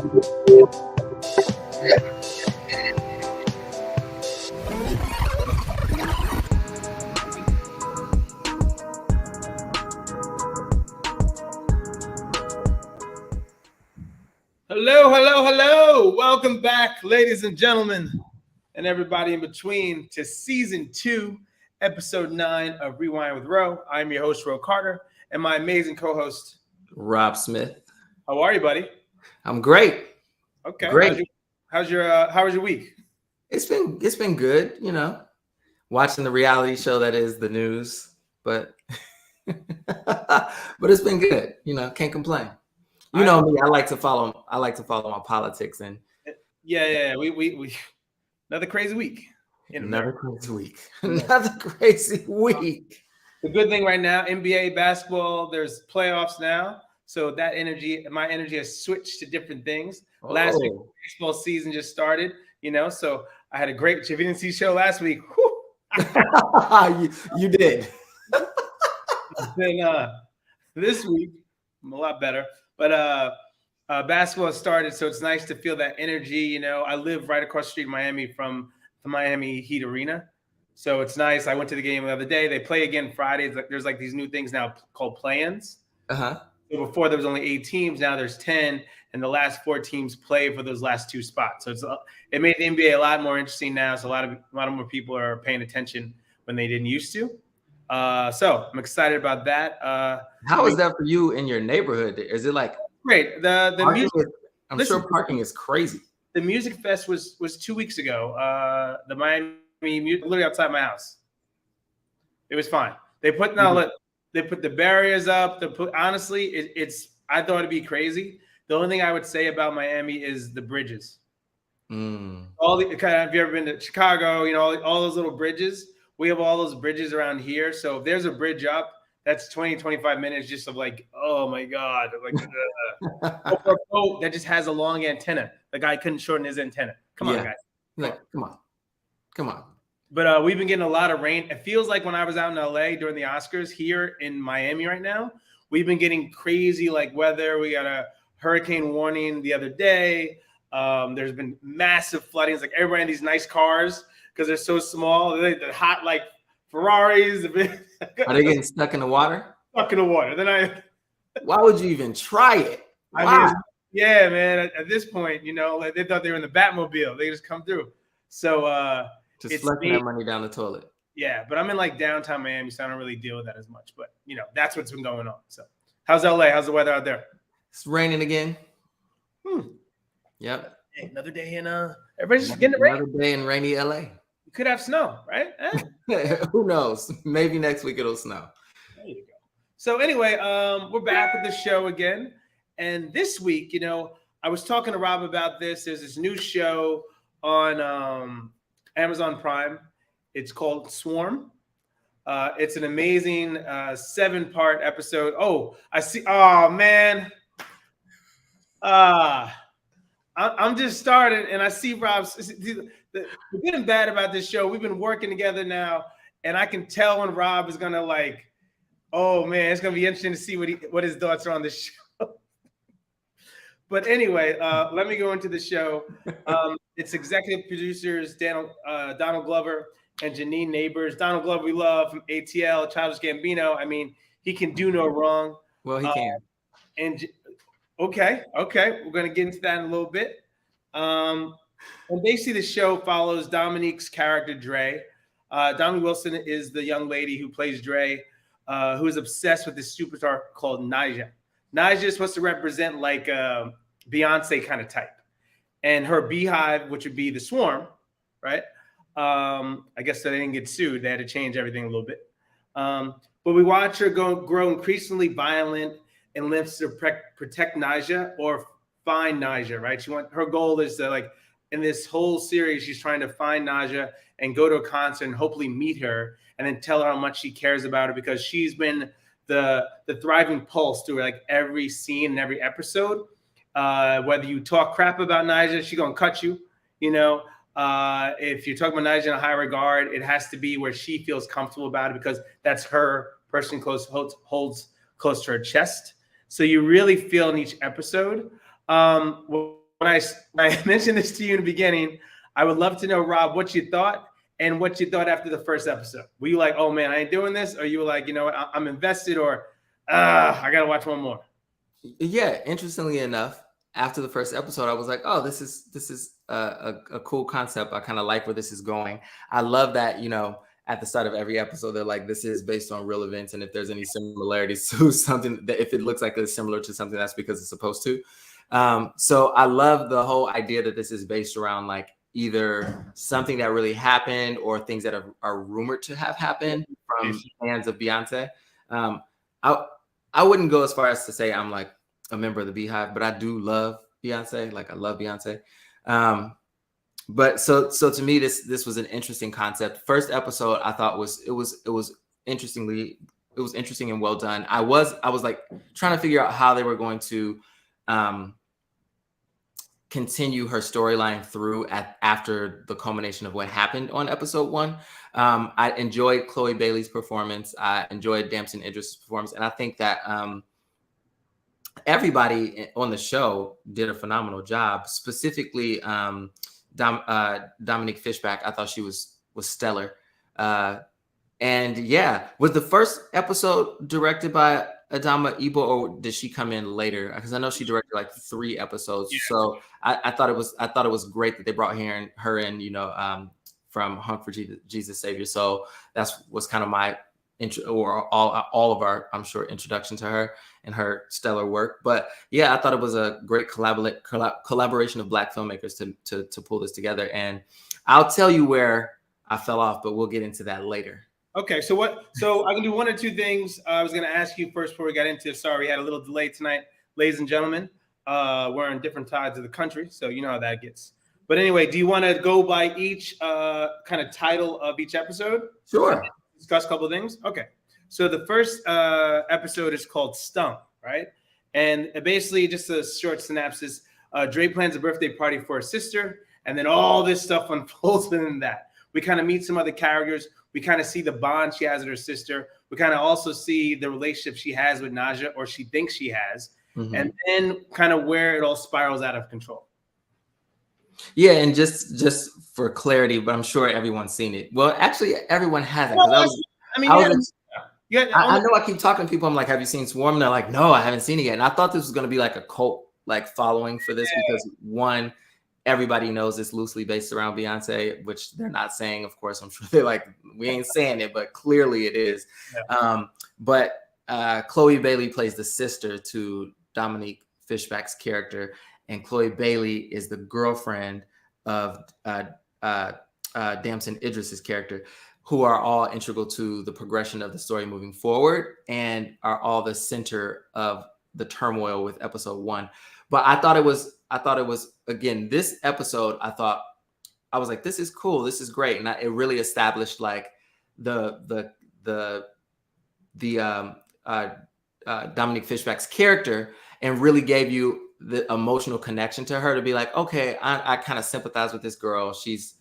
Hello, hello, hello. Welcome back, ladies and gentlemen, and everybody in between, to season 2, episode 9 of Rewind with Ro. I'm your host, Ro Carter, and my amazing co-host, Rob Smith. How are you, buddy? I'm great. Okay. Great. How was your week? It's been good, watching the reality show that is the news, but but it's been good, can't complain. Me, I like to follow my politics and yeah. We another crazy week. Another crazy week. Another crazy week. The good thing right now, NBA basketball, there's playoffs now. So my energy has switched to different things. Last week, baseball season just started, so I had a great, if you didn't see the show last week, you did. Then this week, I'm a lot better. But basketball started, so it's nice to feel that energy. I live right across the street in Miami from the Miami Heat Arena. So it's nice. I went to the game the other day. They play again Fridays. There's like these new things now called play-ins. Uh-huh. So before there was only 8 teams, now there's 10, and the last 4 teams play for those last 2 spots. So it made the NBA a lot more interesting now. So a lot of more people are paying attention when they didn't used to. So I'm excited about that. How is that for you in your neighborhood? Is it like great? The music. I'm sure parking is crazy. The Music Fest was 2 weeks ago. The Miami Music, literally outside my house. It was fine. They put the barriers up. Honestly, I thought it'd be crazy. The only thing I would say about Miami is the bridges. Have you ever been to Chicago? All those little bridges. We have all those bridges around here. So if there's a bridge up, that's 20, 25 minutes just of like, oh my God. Like or a boat that just has a long antenna. The guy couldn't shorten his antenna. Come on, guys. Come on. But we've been getting a lot of rain. It feels like when I was out in LA during the Oscars, here in Miami right now, we've been getting crazy like weather. We got a hurricane warning the other day. There's been massive flooding. It's like everybody in these nice cars because they're so small. They're hot like Ferraris. Are they getting stuck in the water? Stuck in the water. Why would you even try it? Yeah, man. At this point, like they thought they were in the Batmobile. They just come through. So just flushing that money down the toilet. Yeah, but I'm in like downtown Miami, so I don't really deal with that as much. But that's what's been going on. So how's LA? How's the weather out there? It's raining again. Yep. Hey, another day in everybody's just getting the rain. Another day in rainy LA. You could have snow, right? Who knows? Maybe next week it'll snow. There you go. So anyway, we're back with the show again. And this week, I was talking to Rob about this. There's this new show on Amazon Prime. It's called Swarm. It's an amazing 7-part episode. Oh, I see. Oh, man. I'm just starting, and I see Rob's. The good and bad about this show, we've been working together now, and I can tell when Rob is going to like, oh, man, it's going to be interesting to see what his thoughts are on this show. But anyway, let me go into the show. It's executive producers Donald Glover and Janine Neighbors. Donald Glover we love from ATL, Childish Gambino. I mean, he can do no wrong. Well, he can. And okay, we're gonna get into that in a little bit. And basically, the show follows Dominique's character Dre. Dominique Wilson is the young lady who plays Dre, who is obsessed with this superstar called Naija. Naija is supposed to represent like a Beyonce kind of type. And her beehive, which would be the Swarm, right? I guess so they didn't get sued. They had to change everything a little bit. But we watch her grow increasingly violent and lives to protect Naija or find Naija, right? Her goal is to, like, in this whole series, she's trying to find Naija and go to a concert and hopefully meet her and then tell her how much she cares about her, because she's been the thriving pulse through like every scene and every episode. Whether you talk crap about Naija, she's gonna cut you. If you're talking about Naija in a high regard, it has to be where she feels comfortable about it, because that's her person holds close to her chest. So you really feel in each episode. What when I mentioned this to you in the beginning, I would love to know, Rob, what you thought and what you thought after the first episode. Were you like, oh man, I ain't doing this? Or you were like, you know what, I'm invested, or I gotta watch one more? Yeah, interestingly enough, after the first episode, I was like, "Oh, this is a cool concept. I kind of like where this is going." I love that, at the start of every episode, they're like, "This is based on real events, and if there's any similarities to something, that if it looks like it's similar to something, that's because it's supposed to." So I love the whole idea that this is based around like either something that really happened or things that are rumored to have happened from fans of Beyonce. I I wouldn't go as far as to say I'm like a member of the Beehive, but I do love Beyonce. Like I love Beyonce. But so to me, this was an interesting concept. First episode, I thought it was interesting and well done. I was like trying to figure out how they were going to continue her storyline through after the culmination of what happened on episode 1. I enjoyed Chloe Bailey's performance. I enjoyed Damson Idris' performance, and I think that everybody on the show did a phenomenal job. Specifically, Dominique Fishback, I thought she was stellar. And yeah, was the first episode directed by Adama Ibo, or did she come in later? Because I know she directed like 3 episodes. Yeah. So I thought it was great that they brought her in, from Hunt for Jesus Savior. So was kind of my all of our, I'm sure, introduction to her and her stellar work. But yeah, I thought it was a great collaboration of Black filmmakers to pull this together. And I'll tell you where I fell off, but we'll get into that later. Okay, so I can do 1 or 2 things. I was going to ask you first before we got into. Sorry, we had a little delay tonight, ladies and gentlemen. We're on different sides of the country, so you know how that gets. But anyway, do you want to go by each kind of title of each episode? Sure. Discuss a couple of things. Okay, so the first episode is called Stung, right? And basically, just a short synopsis: Dre plans a birthday party for her sister, and then all this stuff unfolds within that. We kind of meet some other characters. We kind of see the bond she has with her sister. We kind of also see the relationship she has with Naja, or she thinks she has, and then kind of where it all spirals out of control. Yeah, and just for clarity, but I'm sure everyone's seen it. Well, actually, everyone hasn't. Well, I know I keep talking to people. I'm like, "Have you seen Swarm?" And they're like, "No, I haven't seen it yet." And I thought this was going to be like a cult following for this because one, everybody knows it's loosely based around Beyonce, which they're not saying, of course. I'm sure they're like, we ain't saying it, but clearly it is. Yeah. But Chloe Bailey plays the sister to Dominique Fishback's character, and Chloe Bailey is the girlfriend of Damson Idris's character, who are all integral to the progression of the story moving forward and are all the center of the turmoil with episode 1. But I thought it was again, this episode, I was like, this is cool, this is great, and it really established like the Dominique Fishback's character, and really gave you the emotional connection to her to be like, okay, I kind of sympathize with this girl. She's,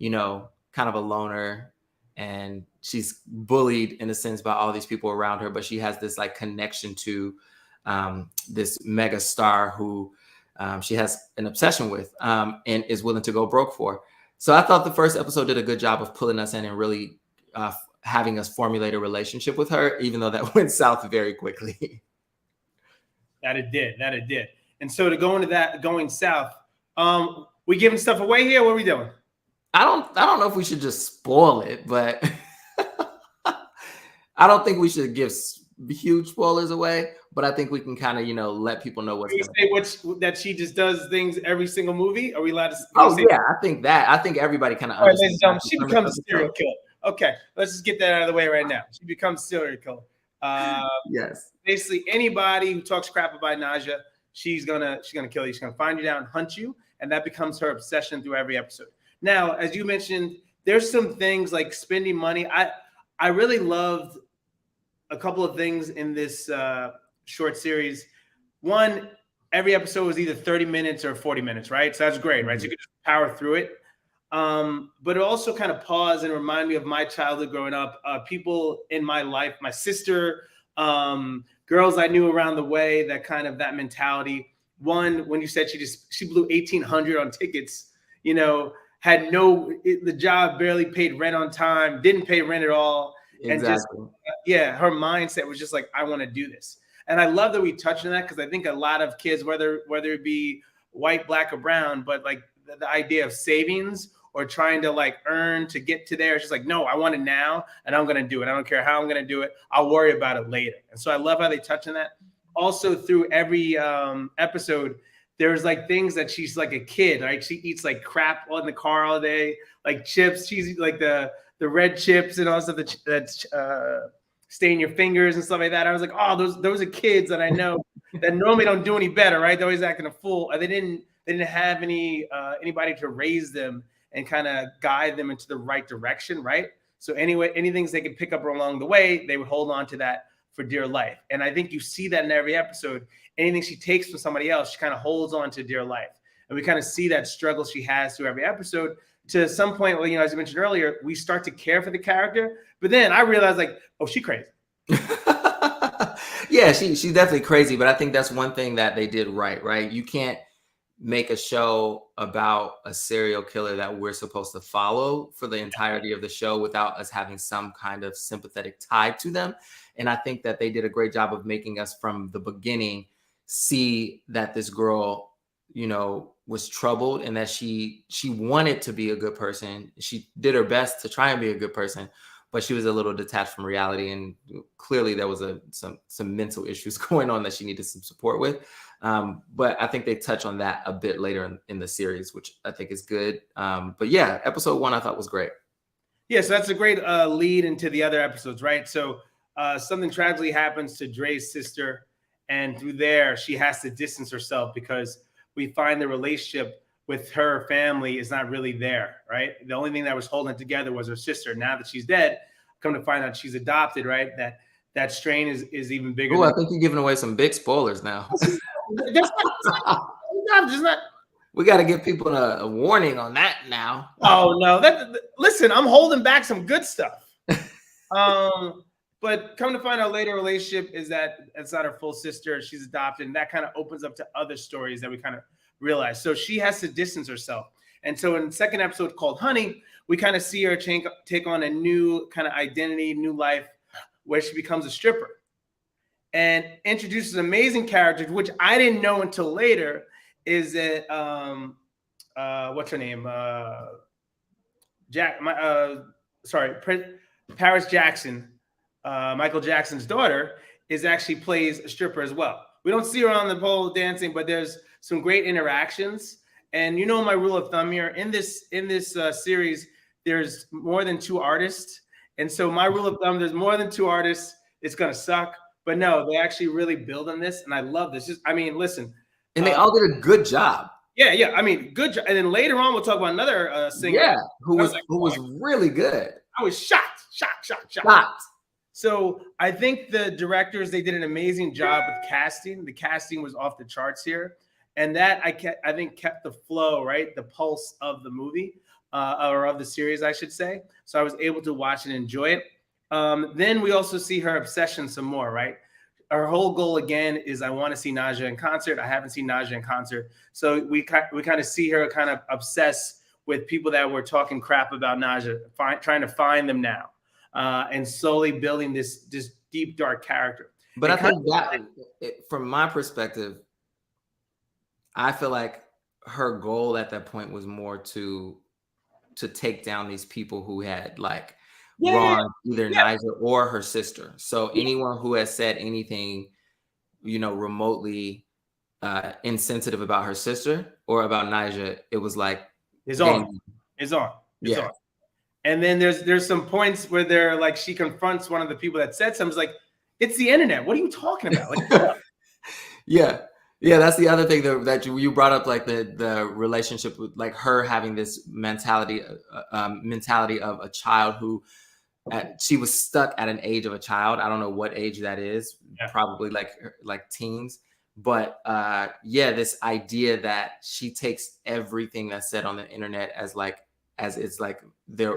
kind of a loner, and she's bullied in a sense by all these people around her, but she has this like connection to this mega star who she has an obsession with, and is willing to go broke for. So I thought the first episode did a good job of pulling us in and really having us formulate a relationship with her, even though that went south very quickly. That it did. And so to go into that going south, we giving stuff away here? What are we doing? I don't know if we should just spoil it, but I don't think we should give huge spoilers away, but I think we can kind of, let people know what's going on. That she just does things every single movie? Are we allowed to say? Yeah, I think everybody kind of understands. She becomes a serial killer. Okay, let's just get that out of the way right now. She becomes a serial killer. Yes. Basically, anybody who talks crap about Naja, she's gonna kill you. She's gonna find you down, hunt you, and that becomes her obsession through every episode. Now, as you mentioned, there's some things like spending money. I really loved a couple of things in this short series. One, every episode was either 30 minutes or 40 minutes, right? So that's great, right? So you could just power through it. But it also kind of paused and reminded me of my childhood growing up, people in my life, my sister, girls I knew around the way, that mentality. one, when you said she blew 1,800 on tickets, had the job barely paid rent on time, didn't pay rent at all. And just, Exactly. her mindset was just like, I want to do this. And I love that we touched on that, because I think a lot of kids, whether it be white, black, or brown, but like the idea of savings or trying to like earn to get to there, it's just like, no, I want it now and I'm going to do it. I don't care how I'm going to do it. I'll worry about it later. And so I love how they touch on that. Also, through every episode, there's like things that she's like a kid, right? She eats like crap in the car all day, like chips. She's like the red chips and all stuff that's stain your fingers and stuff like that. I was like, oh, those are kids that I know that normally don't do any better, right? They're always acting a fool. They didn't have anybody to raise them and kind of guide them into the right direction, right? So anyway, anything they could pick up along the way, they would hold on to that for dear life. And I think you see that in every episode. Anything she takes from somebody else, she kind of holds on to dear life. And we kind of see that struggle she has through every episode. To some point, well, as I mentioned earlier, we start to care for the character. But then I realized, like, oh, she's crazy. Yeah, she's definitely crazy. But I think that's one thing that they did right? You can't make a show about a serial killer that we're supposed to follow for the entirety of the show without us having some kind of sympathetic tie to them. And I think that they did a great job of making us from the beginning see that this girl, was troubled and that she wanted to be a good person. She did her best to try and be a good person, but she was a little detached from reality. And clearly there was some mental issues going on that she needed some support with. But I think they touch on that a bit later in the series, which I think is good. But yeah, episode 1 I thought was great. Yeah, so that's a great lead into the other episodes, right? So something tragically happens to Dre's sister, and through there, she has to distance herself because we find the relationship with her family is not really there, right? The only thing that was holding it together was her sister. Now that she's dead, come to find out she's adopted, right? That strain is even bigger. Oh, I think you're giving away some big spoilers now. We got to give people a warning on that now. Oh no! Listen, I'm holding back some good stuff. But come to find out later, relationship is that it's not her full sister. She's adopted, and that kind of opens up to other stories that we kind of realize. So she has to distance herself. And so in the second episode called Honey, we kind of see her take on a new kind of identity, new life, where she becomes a stripper and introduces amazing characters, which I didn't know until later. Is that what's her name? Paris Jackson. Michael Jackson's daughter actually plays a stripper as well. We don't see her on the pole dancing, but there's some great interactions. And my rule of thumb here in this series, there's more than 2 artists. And so my rule of thumb, there's more than 2 artists, it's going to suck. But no, they actually really build on this. And I love this. Listen. And they all did a good job. Yeah. I mean, good job. And then later on, we'll talk about another singer. Yeah, who was really good. I was shocked. So I think the directors, they did an amazing job with casting. The casting was off the charts here. And that I think kept the flow, right? The pulse of the movie, or of the series, I should say. So I was able to watch and enjoy it. Then we also see her obsession some more, right? Her whole goal again is I want to see Naja in concert. I haven't seen Naja in concert. So we kind of see her kind of obsess with people that were talking crap about Naja, trying to find them now. And slowly building this deep, dark character. But I think that, from my perspective, I feel like her goal at that point was more to take down these people who had wronged either Naja or her sister. So anyone who has said anything, remotely insensitive about her sister or about Naja, it was like it's on. And then there's some points where she confronts one of the people that said something. It's like, it's the internet. What are you talking about? Yeah, that's the other thing that you brought up, like the relationship with her having this mentality of a child who she was stuck at an age of a child. I don't know what age that is. Yeah. Probably like teens. But this idea that she takes everything that's said on the internet as as it's like Yeah.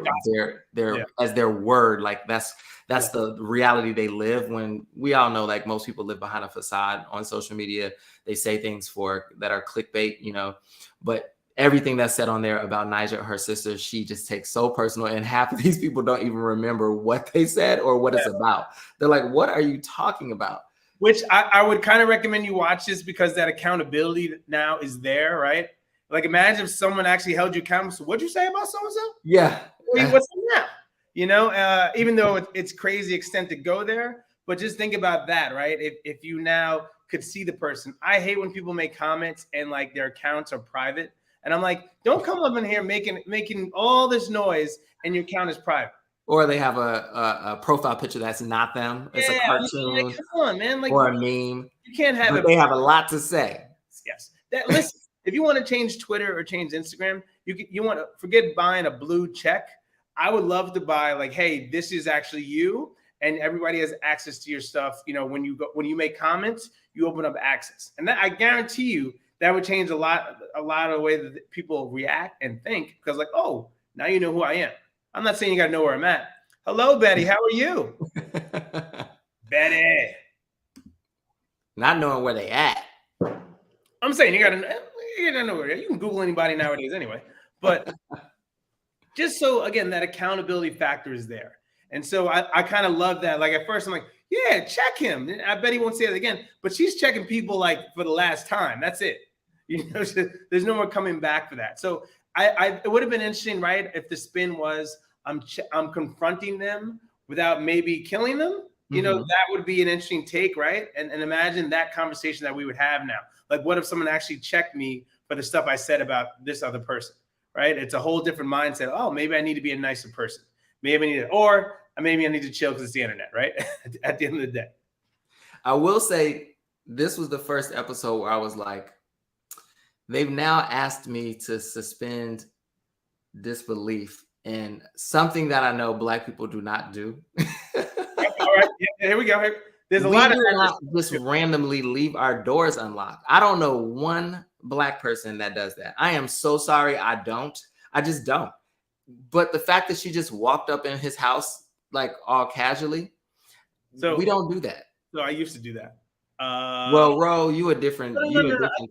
as their word. Like that's the reality they live. When we all know, like most people live behind a facade on social media. They say things that are clickbait, but everything that's said on there about Ni'Jah, her sister, she just takes so personal, and half of these people don't even remember what they said or what it's about. They're like, what are you talking about? Which I would kind of recommend you watch this, because that accountability now is there, right? Like, imagine if someone actually held you accountable. So what'd you say about so-and-so? Yeah. What's now? Even though it's crazy extent to go there, but just think about that, right? If you now could see the person. I hate when people make comments and like their accounts are private. And I'm like, don't come up in here making all this noise and your account is private. Or they have a profile picture that's not them. It's a cartoon. Like, come on, man. Like, or a meme. You can't have it. They have a lot to say. Yes. Listen, if you want to change Twitter or change Instagram, you want to forget buying a blue check. I would love to buy like, hey, this is actually you, and everybody has access to your stuff. When you make comments, you open up access, and that, I guarantee you, that would change a lot of the way that people react and think, because like, oh, now you know who I am. I'm not saying you got to know where I'm at. Hello, Betty. How are you? Betty. Not knowing where they at. I'm saying you got to know where. You can Google anybody nowadays anyway. But just so, again, that accountability factor is there. And so I kind of love that. Like, at first I'm like, yeah, check him. I bet he won't say it again. But she's checking people like for the last time. That's it. There's no more coming back for that. So it would have been interesting, right, if the spin was I'm confronting them without maybe killing them. That would be an interesting take, right? And imagine that conversation that we would have now. Like, what if someone actually checked me for the stuff I said about this other person, right? It's a whole different mindset. Oh, maybe I need to be a nicer person. Maybe I need to chill because it's the internet, right? At the end of the day. I will say this was the first episode where I was like, they've now asked me to suspend disbelief in something that I know Black people do not do. All right, here we go. There's a lot of not just randomly leave our doors unlocked. I don't know one Black person that does that. I am so sorry. I just don't. But the fact that she just walked up in his house like all casually, so we don't do that. So I used to do that. Well, Ro, you a different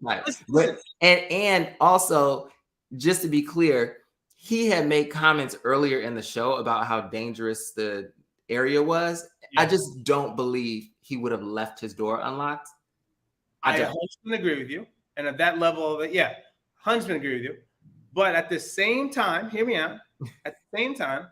type. But, and also, just to be clear, he had made comments earlier in the show about how dangerous the area was. Yeah. I just don't believe he would have left his door unlocked. I 100% agree with you. And at that level, 100% agree with you. But at the same time, hear me out. At the same time,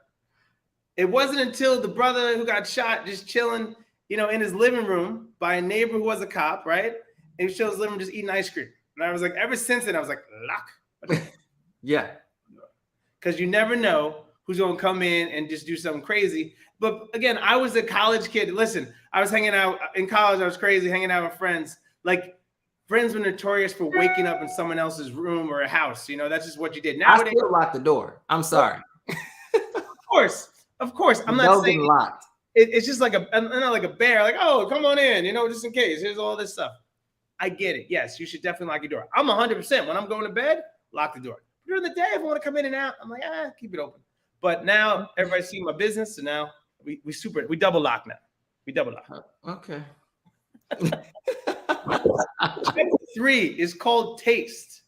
it wasn't until the brother who got shot just chilling, in his living room by a neighbor who was a cop, right? And he was in his living room just eating ice cream. And I was like, ever since then, I was like, lock. Yeah. Because you never know who's going to come in and just do something crazy. But again, I was a college kid. Listen, I was hanging out in college. I was crazy, hanging out with friends. Like, friends were notorious for waking up in someone else's room or a house. That's just what you did. Nowadays, I still lock the door. I'm sorry. Of course. I'm not saying locked. It's just like a bear. Like, oh, come on in. Just in case. Here's all this stuff. I get it. Yes, you should definitely lock your door. I'm 100%. When I'm going to bed, lock the door. During the day, if I want to come in and out, I'm like, keep it open. But now everybody's seeing my business, so now we double lock now. We double lock. Okay. 3 is called Taste.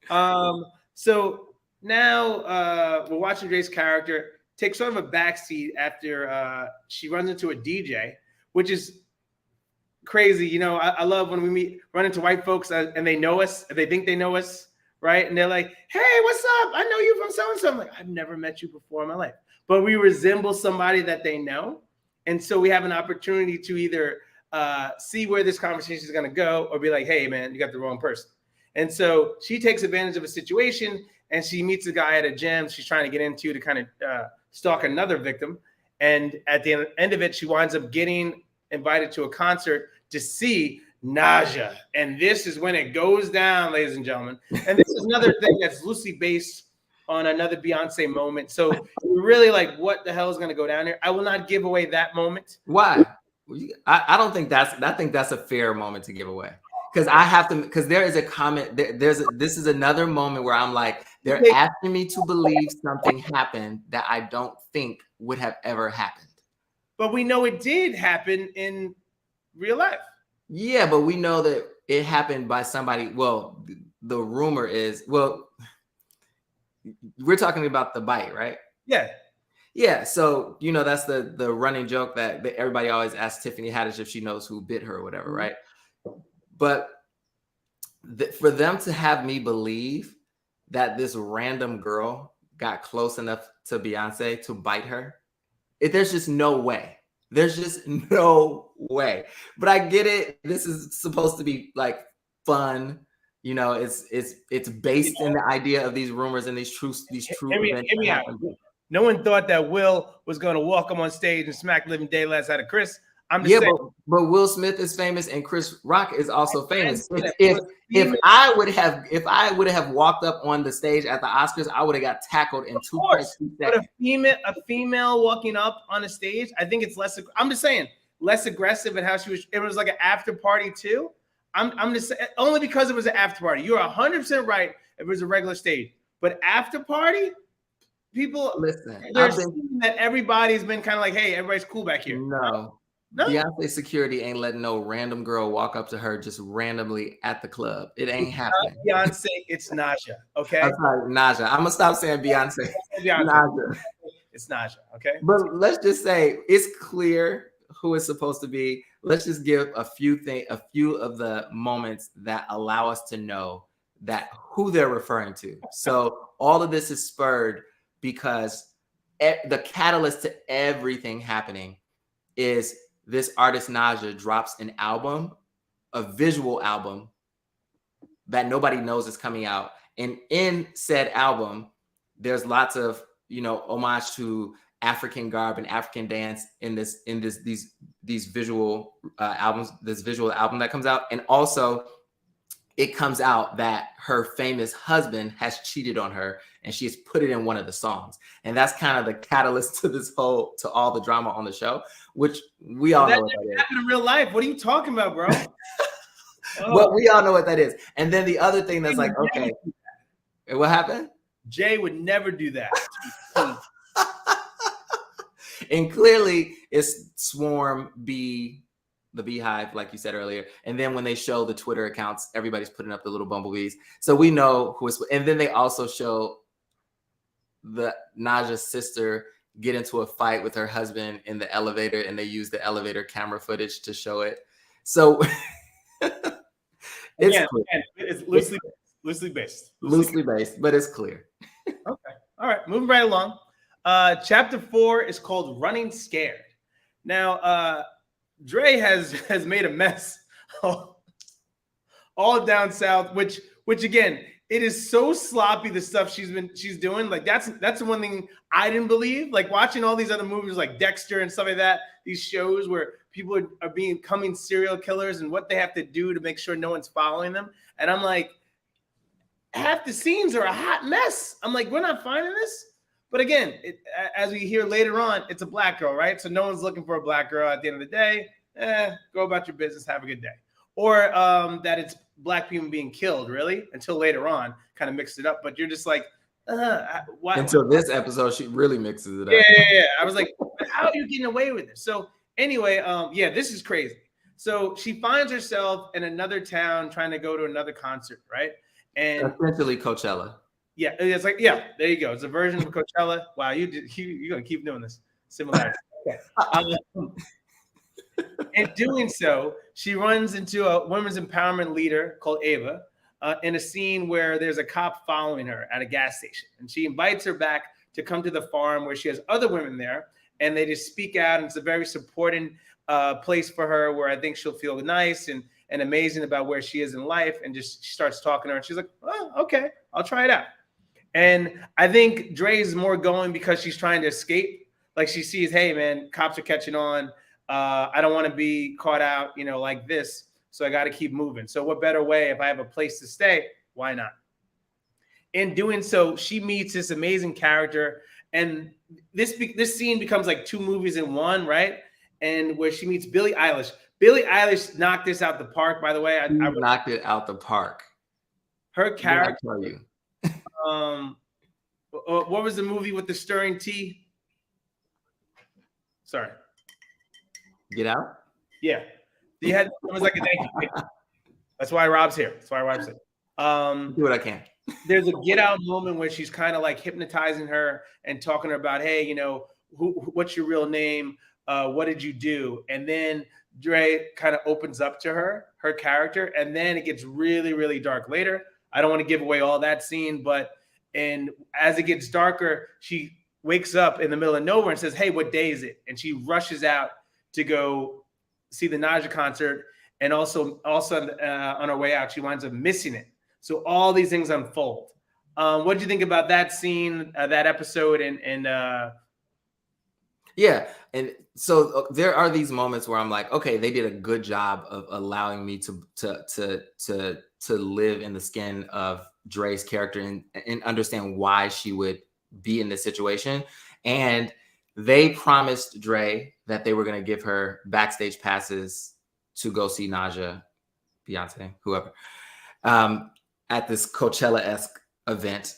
So now we're watching Dre's character take sort of a backseat after she runs into a DJ, which is crazy. I love when we run into white folks and they know us, they think they know us, right? And they're like, hey, what's up? I know you from so-and-so. I'm like, I've never met you before in my life. But we resemble somebody that they know. And so we have an opportunity to either see where this conversation is going to go or be like, hey, man, you got the wrong person. And so she takes advantage of a situation and she meets a guy at a gym she's trying to get into to kind of stalk another victim. And at the end of it, she winds up getting invited to a concert to see Ni'Jah. And this is when it goes down, ladies and gentlemen. And this is another thing that's loosely based on another Beyonce moment. So you're really like, what the hell is going to go down here? I will not give away that moment. Why? I don't think I think that's a fair moment to give away. because I have to, because there is a comment, this is another moment where I'm like, they're asking me to believe something happened that I don't think would have ever happened. But we know it did happen in real life. Yeah, but we know that it happened by somebody. Well, the rumor is, well, we're talking about the bite, right? Yeah. Yeah, so that's the running joke that everybody always asks Tiffany Haddish if she knows who bit her or whatever, right? But for them to have me believe that this random girl got close enough to Beyonce to bite her, there's just no way. There's just no way. But I get it. This is supposed to be like fun. It's based in the idea of these rumors and these true events that happen. No one thought that Will was going to walk him on stage and smack living daylights out of Chris. I'm just saying. But Will Smith is famous and Chris Rock is also famous. If I would have walked up on the stage at the Oscars, I would have got tackled in 2.2 seconds. But a female walking up on a stage, I think it's less. I'm just saying less aggressive in how she was. It was like an after party too. I'm just saying, only because it was an after party. You're 100% right. If it was a regular stage, but after party. People listen. They're seeing that everybody's been kind of like, hey, everybody's cool back here. No. Beyonce security ain't letting no random girl walk up to her just randomly at the club. It ain't happening. Beyonce, it's Naja. Okay. I'm sorry, Naja. I'm gonna stop saying Beyonce. Naja. It's Naja. Okay. But let's just say it's clear who it's supposed to be. Let's just give a few of the moments that allow us to know that who they're referring to. So all of this is spurred because the catalyst to everything happening is this artist Naja drops an album, a visual album that nobody knows is coming out. And in said album, there's lots of, homage to African garb and African dance in these visual albums, this visual album that comes out. And also it comes out that her famous husband has cheated on her and she has put it in one of the songs. And that's kind of the catalyst to all the drama on the show, which we all know what that is. That happened in real life. What are you talking about, bro? Well, we all know what that is. And then the other thing that's like, okay, what happened? Jay would never do that. And clearly it's Swarm B, the Beehive, like you said earlier. And then when they show the Twitter accounts, everybody's putting up the little bumblebees. So we know who it's, and then they also show the Naja's sister get into a fight with her husband in the elevator, and they use the elevator camera footage to show it. So it's loosely based, but it's clear. Okay. All right. Moving right along. Chapter 4 is called Running Scared. Now, Dre has made a mess all down south, which again, it is so sloppy, the stuff she's doing. Like that's the one thing I didn't believe. Like watching all these other movies like Dexter and stuff like that, these shows where people are becoming serial killers and what they have to do to make sure no one's following them. And I'm like, half the scenes are a hot mess. I'm like, we're not finding this. But again, as we hear later on, it's a black girl, right? So no one's looking for a black girl at the end of the day. Go about your business, have a good day. Or that it's black people being killed, really, until later on, kind of mixed it up. But you're just like, why? Until this episode, she really mixes it up. Yeah. I was like, but how are you getting away with this? So anyway, this is crazy. So she finds herself in another town trying to go to another concert, right? And essentially Coachella. Yeah, it's like, there you go. It's a version of Coachella. Wow, you're going to keep doing this. Similarity. Okay. In doing so, she runs into a women's empowerment leader called Ava in a scene where there's a cop following her at a gas station. And she invites her back to come to the farm where she has other women there. And they just speak out. And it's a very supporting place for her where I think she'll feel nice and amazing about where she is in life. And just she starts talking to her. And she's like, oh, okay, I'll try it out. And I think Dre is more going because she's trying to escape. Like she sees, hey, man, cops are catching on. I don't want to be caught out, like this. So I got to keep moving. So what better way if I have a place to stay? Why not? In doing so, she meets this amazing character. And this scene becomes like 2 movies in one, right? And where she meets Billie Eilish. Billie Eilish knocked this out the park. By the way, She knocked it out the park. her What did I character. tell you? What was the movie with the stirring tea? Sorry. Get Out. Yeah, it was like that's why Rob's here. That's why Rob's here. Do what I can. There's a Get Out moment where she's kind of like hypnotizing her and talking to her about, hey, you know, what's your real name? What did you do? And then Dre kind of opens up to her character, and then it gets really, really dark later. I don't want to give away all that scene, but as it gets darker, she wakes up in the middle of nowhere and says, hey, what day is it? And she rushes out to go see the Naja concert. And also on her way out, she winds up missing it. So all these things unfold. What do you think about that scene, that episode, and Yeah, and so there are these moments where I'm like, okay, they did a good job of allowing me to live in the skin of Dre's character and understand why she would be in this situation. And they promised Dre that they were going to give her backstage passes to go see Naja, Beyonce, whoever, at this Coachella-esque event.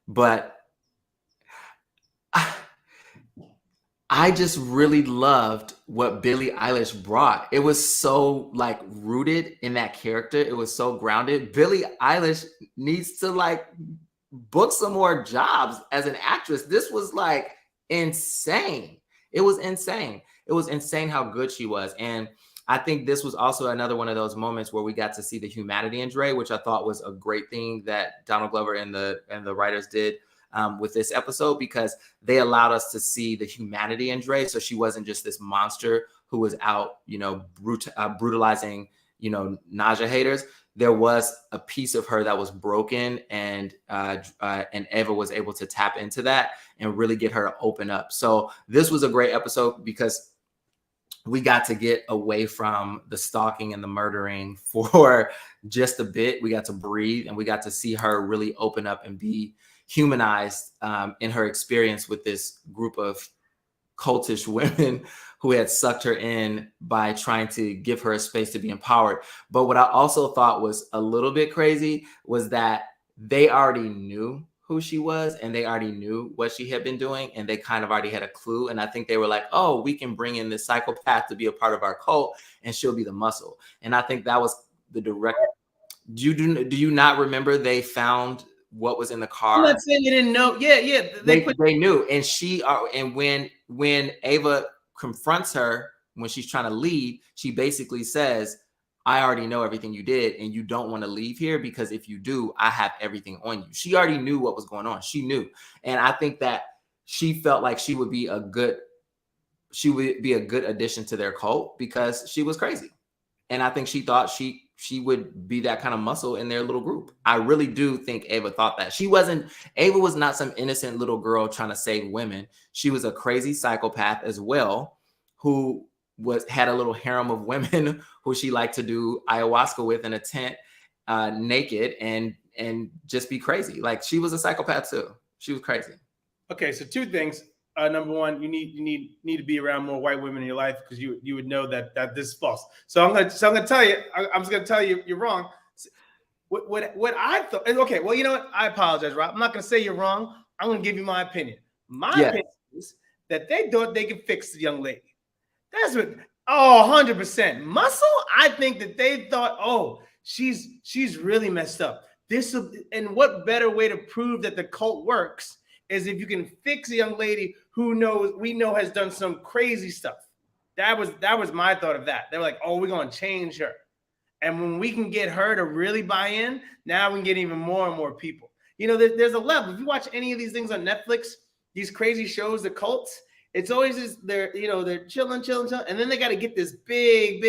But I just really loved what Billie Eilish brought. It was so like rooted in that character. It was so grounded. Billie Eilish needs to like book some more jobs as an actress. This was like insane. It was insane. It was insane how good she was. And I think this was also another one of those moments where we got to see the humanity in Dre, which I thought was a great thing that Donald Glover and the writers did with this episode, because they allowed us to see the humanity in Dre. So she wasn't just this monster who was out, you know, brutalizing, you know, Naja haters. There was a piece of her that was broken, and Ava was able to tap into that and really get her to open up. So this was a great episode because we got to get away from the stalking and the murdering for just a bit. We got to breathe, and we got to see her really open up and be humanized in her experience with this group of cultish women who had sucked her in by trying to give her a space to be empowered. But what I also thought was a little bit crazy was that they already knew who she was, and they already knew what she had been doing, and they kind of already had a clue. And I think they were like, oh, we can bring in this psychopath to be a part of our cult, and she'll be the muscle. And I think that was the direct. Do you not remember they found what was in the car? I'm not saying they didn't know. Yeah. They knew. And and when Ava confronts her when she's trying to leave, she basically says, I already know everything you did, and you don't want to leave here because if you do, I have everything on you. She already knew what was going on. She knew. And I think that she felt like she would be a good addition to their cult because she was crazy. And I think she thought she would be that kind of muscle in their little group. I really do think Ava thought that. Ava was not some innocent little girl trying to save women. She was a crazy psychopath as well, who had a little harem of women who she liked to do ayahuasca with in a tent, naked and just be crazy. Like, she was a psychopath too. She was crazy. Okay, so two things. Number one, you need to be around more white women in your life because you would know that this is false. So I'm gonna tell you. I'm just gonna tell you you're wrong. What I thought. Okay, well, you know what? I apologize, Rob. I'm not gonna say you're wrong. I'm gonna give you my opinion. My opinion is that they thought they could fix the young lady. That's what. 100% muscle. I think that they thought, oh, she's really messed up. And what better way to prove that the cult works is if you can fix a young lady who we know has done some crazy stuff. That was my thought of that. They were like, oh, we're gonna change her. And when we can get her to really buy in, now we can get even more and more people. You know, there's a level. If you watch any of these things on Netflix, these crazy shows, the cults, it's always this, they're chilling, and then they got to get this big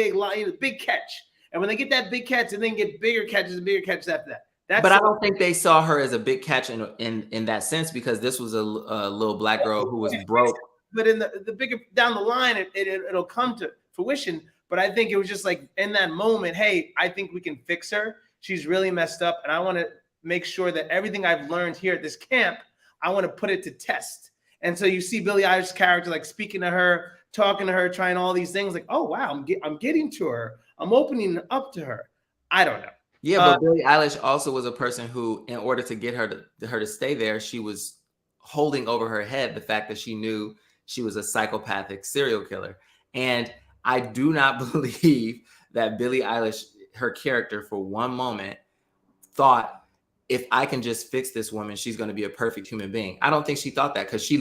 catch. And when they get that big catch, and then get bigger catches and bigger catches after that. But I don't think they saw her as a big catch in that sense, because this was a little black girl who was broke. But in the bigger down the line, it'll come to fruition. But I think it was just like in that moment, hey, I think we can fix her. She's really messed up, and I want to make sure that everything I've learned here at this camp, I want to put it to test. And so you see Billie Eilish's character like speaking to her, talking to her, trying all these things. Like, oh wow, I'm getting to her. I'm opening up to her. I don't know. Yeah, but Billie Eilish also was a person who, in order to get her to stay there, she was holding over her head the fact that she knew she was a psychopathic serial killer. And I do not believe that Billie Eilish, her character, for one moment thought, if I can just fix this woman, she's going to be a perfect human being. I don't think she thought that, because she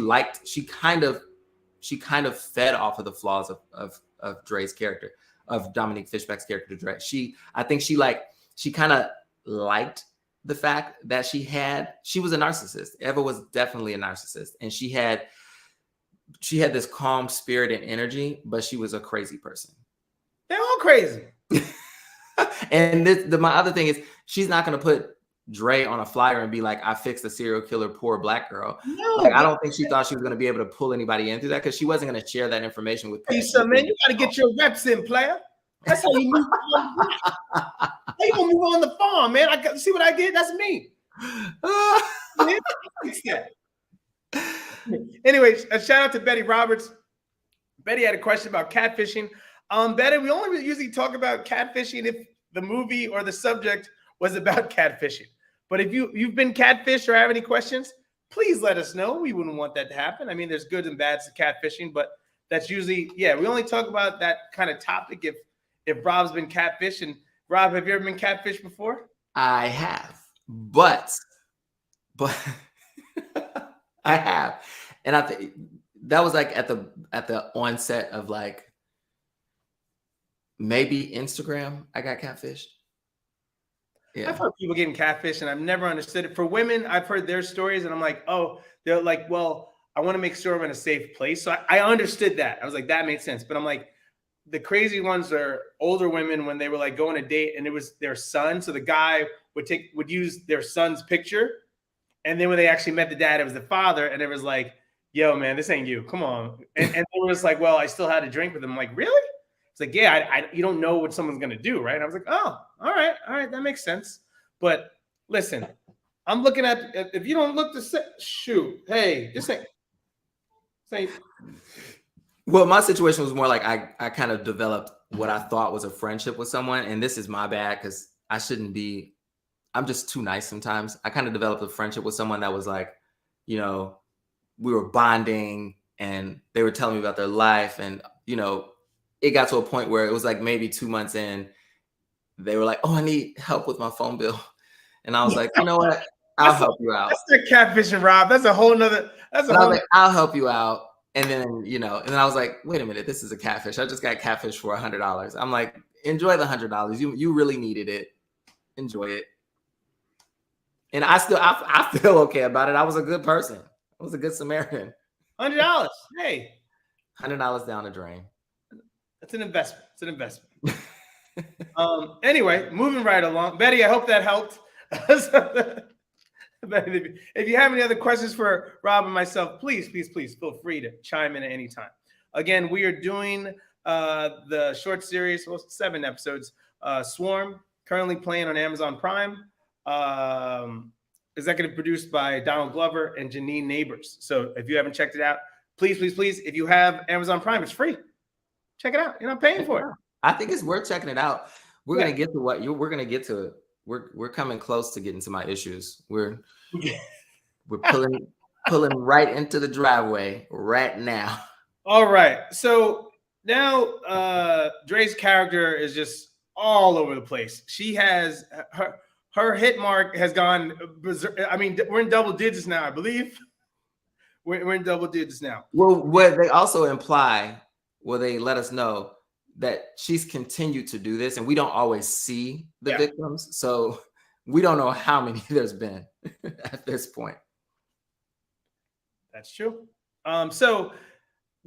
kind of fed off of the flaws of Dre's character, of Dominique Fishback's character, Dre. I think she kind of liked the fact that she was a narcissist. Eva was definitely a narcissist, and she had this calm spirit and energy, but she was a crazy person. They're all crazy. And my other thing is, she's not going to put Dre on a flyer and be like, I fixed a serial killer, poor black girl. No, like, I don't think she thought she was going to be able to pull anybody in through that, because she wasn't going to share that information with people. Lisa, man, you got to get your reps in, player. That's how you move on. How you gonna move on the farm, man? I got, see what I did? That's me. Anyways, a shout out to Betty Roberts. Betty had a question about catfishing. Betty, we only usually talk about catfishing if the movie or the subject was about catfishing. But if you've been catfished or have any questions, please let us know. We wouldn't want that to happen. I mean, there's good and bads to catfishing, but that's usually, yeah, we only talk about that kind of topic if Rob's been catfished. And Rob, have you ever been catfished before? I have, but I have. And I think that was like at the onset of like maybe Instagram. I got catfished. Yeah. I've heard people getting catfished, and I've never understood it. For women, I've heard their stories, and I'm like, oh, they're like, well, I want to make sure I'm in a safe place. So I understood that. I was like, that made sense. But I'm like, the crazy ones are older women when they were like going on a date and it was their son. So the guy would use their son's picture. And then when they actually met the dad, it was the father. And it was like, yo, man, this ain't you. Come on. And it was like, well, I still had a drink with him. I'm like, really? It's like, yeah, you don't know what someone's going to do, right? And I was like, oh, all right, that makes sense. But listen, I'm looking at, if you don't look the same, shoot, hey, this ain't. Well, my situation was more like I kind of developed what I thought was a friendship with someone. And this is my bad, because I shouldn't be, I'm just too nice sometimes. I kind of developed a friendship with someone that was like, you know, we were bonding and they were telling me about their life. And, you know, it got to a point where it was like maybe 2 months in, they were like, oh, I need help with my phone bill. And I was like, you know what? I'll help you out. That's the catfishing, Rob. That's a whole nother, I'll help you out. And then, you know, and then I was like, wait a minute, this is a catfish. I just got catfish for $100. I'm like, enjoy the $100. You really needed it. Enjoy it. And I feel okay about it. I was a good person. I was a good Samaritan. $100. Hey. $100 down the drain. It's an investment. It's an investment. Anyway, moving right along. Betty, I hope that helped. If you have any other questions for Rob and myself, please feel free to chime in at any time. Again, we are doing the short series, 7 episodes, Swarm, currently playing on Amazon Prime, executive produced by Donald Glover and Janine Neighbors. So if you haven't checked it out, please, if you have Amazon Prime, it's free. Check it out. You're not paying for it. I think it's worth checking it out. We're going to get to we're going to get to it. We're coming close to getting to my issues. We're pulling right into the driveway right now. All right. So now Dre's character is just all over the place. She has her hit mark has gone berserk. I mean, we're in double digits now, I believe. We're in double digits now. Well, what they also imply, they let us know that she's continued to do this, and we don't always see the victims. So we don't know how many there's been at this point. That's true. So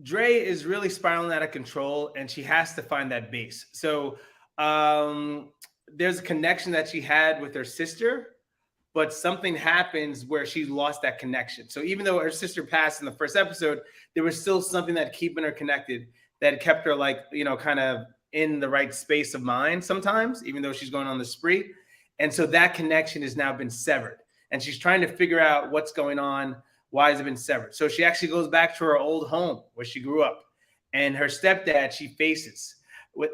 Dre is really spiraling out of control, and she has to find that base. So there's a connection that she had with her sister, but something happens where she lost that connection. So even though her sister passed in the first episode, there was still something that keeping her connected, that kept her like, you know, kind of in the right space of mind sometimes, even though she's going on the spree. And so that connection has now been severed, and she's trying to figure out what's going on. Why has it been severed? So she actually goes back to her old home where she grew up. and her stepdad she faces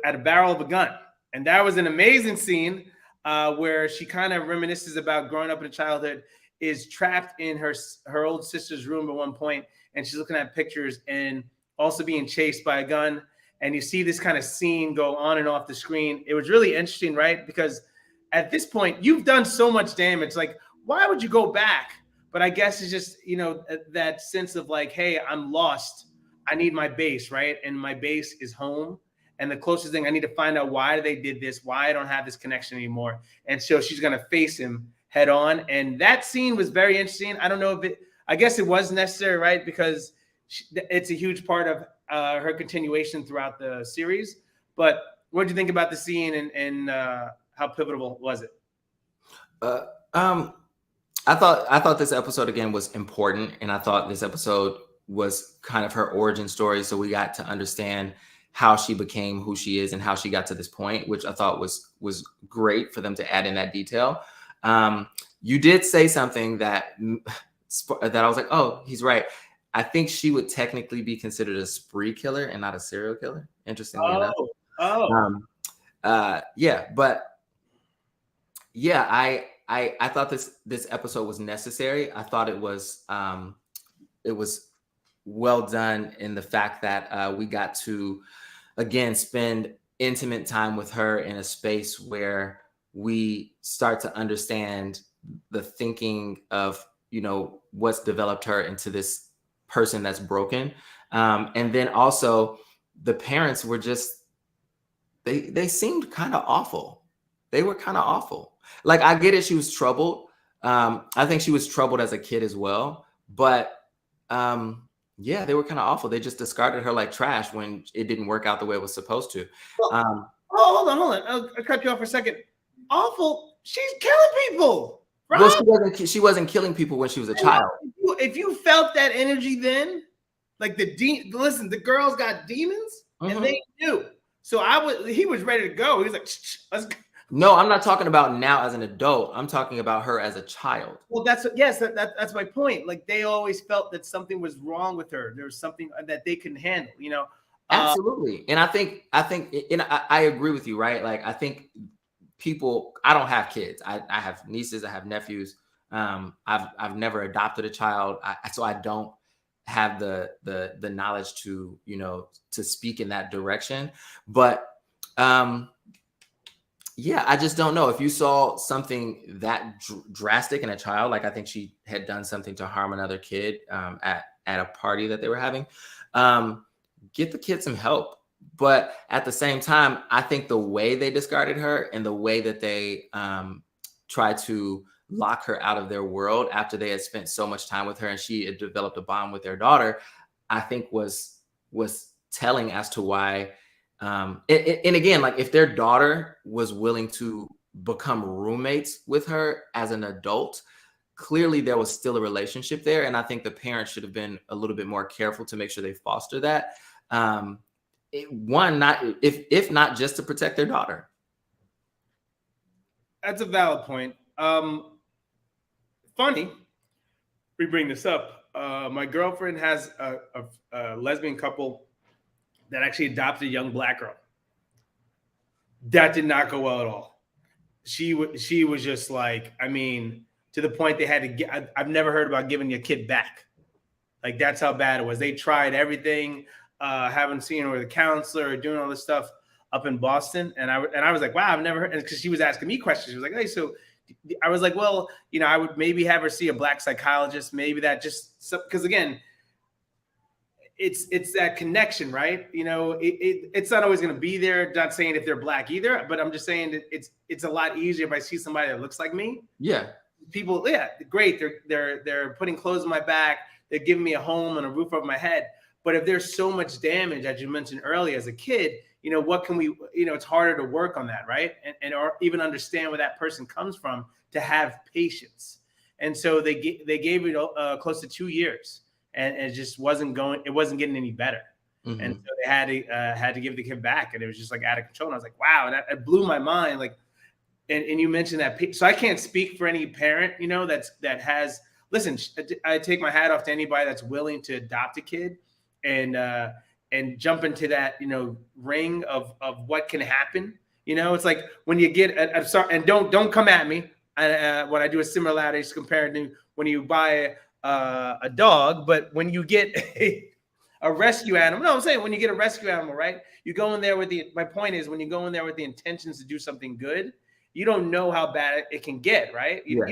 at a barrel of a gun. And that was an amazing scene where she kind of reminisces about growing up in childhood, is trapped in her old sister's room at one point, and she's looking at pictures and also being chased by a gun. And you see this kind of scene go on and off the screen. It was really interesting, right? Because at this point, you've done so much damage. Like, why would you go back? But I guess it's just, that sense of like, hey, I'm lost. I need my base, right? And my base is home. And the closest thing, I need to find out why they did this, why I don't have this connection anymore. And so she's going to face him head on. And that scene was very interesting. I don't know if I guess it was necessary, right? Because it's a huge part of her continuation throughout the series. But what did you think about the scene, and how pivotal was it? I thought this episode again was important, and I thought this episode was kind of her origin story. So we got to understand how she became who she is and how she got to this point, which I thought was great for them to add in that detail. You did say something that I was like, oh, he's right. I think she would technically be considered a spree killer and not a serial killer. Interestingly enough. I thought this episode was necessary. I thought it was well done in the fact that we got to again spend intimate time with her in a space where we start to understand the thinking of what's developed her into this person that's broken, and then also the parents were just they seemed kind of awful. They were kind of awful. Like, I get it, she was troubled. I think she was troubled as a kid as well, but yeah, they were kind of awful. They just discarded her like trash when it didn't work out the way it was supposed to. Hold on. I'll cut you off for a second. Awful. She's killing people. Right? Well, she wasn't killing people when she was a child. If you felt that energy then, like listen, the girls got demons, and they knew. So he was ready to go. He was like, let's go. No, I'm not talking about now as an adult. I'm talking about her as a child. Well, that's my point. Like, they always felt that something was wrong with her. There was something that they couldn't handle, Absolutely. And I think, and I agree with you, right? Like, I think people, I don't have kids. I have nieces, I have nephews. I've never adopted a child. So I don't have the knowledge to, to speak in that direction. But, yeah, I just don't know. If you saw something that drastic in a child, like I think she had done something to harm another kid at a party that they were having, get the kid some help. But at the same time, I think the way they discarded her and the way that they tried to lock her out of their world after they had spent so much time with her and she had developed a bond with their daughter, I think was telling as to why. And again, like, if their daughter was willing to become roommates with her as an adult, clearly there was still a relationship there. And I think the parents should have been a little bit more careful to make sure they foster that. If not just to protect their daughter. That's a valid point. Funny, we bring this up. My girlfriend has a lesbian couple that actually adopted a young black girl. That did not go well at all. She was just like, to the point they had to get. I've never heard about giving your kid back. Like, that's how bad it was. They tried everything. Haven't seen her with a counselor or doing all this stuff up in Boston, and I was like, wow, I've never heard. Because she was asking me questions. She was like, hey, so I was like, well, I would maybe have her see a black psychologist. Maybe that because again, it's that connection, right? It's not always going to be there. Not saying if they're black either, but I'm just saying that it's a lot easier if I see somebody that looks like me. Yeah. People, yeah, great. They're putting clothes on my back. They're giving me a home and a roof over my head. But if there's so much damage, as you mentioned earlier, as a kid, what can we? It's harder to work on that, right? And or even understand where that person comes from to have patience. And so they gave it close to 2 years. And it just wasn't getting any better. Mm-hmm. And so they had to give the kid back, and it was just like out of control. And I was like, wow, and it blew my mind. Like, and you mentioned that, so I can't speak for any parent, that has. Listen, I take my hat off to anybody that's willing to adopt a kid, and and jump into that, ring of what can happen. It's like when you get, I'm sorry, and don't come at me when I do a similarities compared to when you buy a dog, but when you get a rescue animal, no, I'm saying when you get a rescue animal, right? You go in there with my point is when you go in there with the intentions to do something good, you don't know how bad it can get, right? You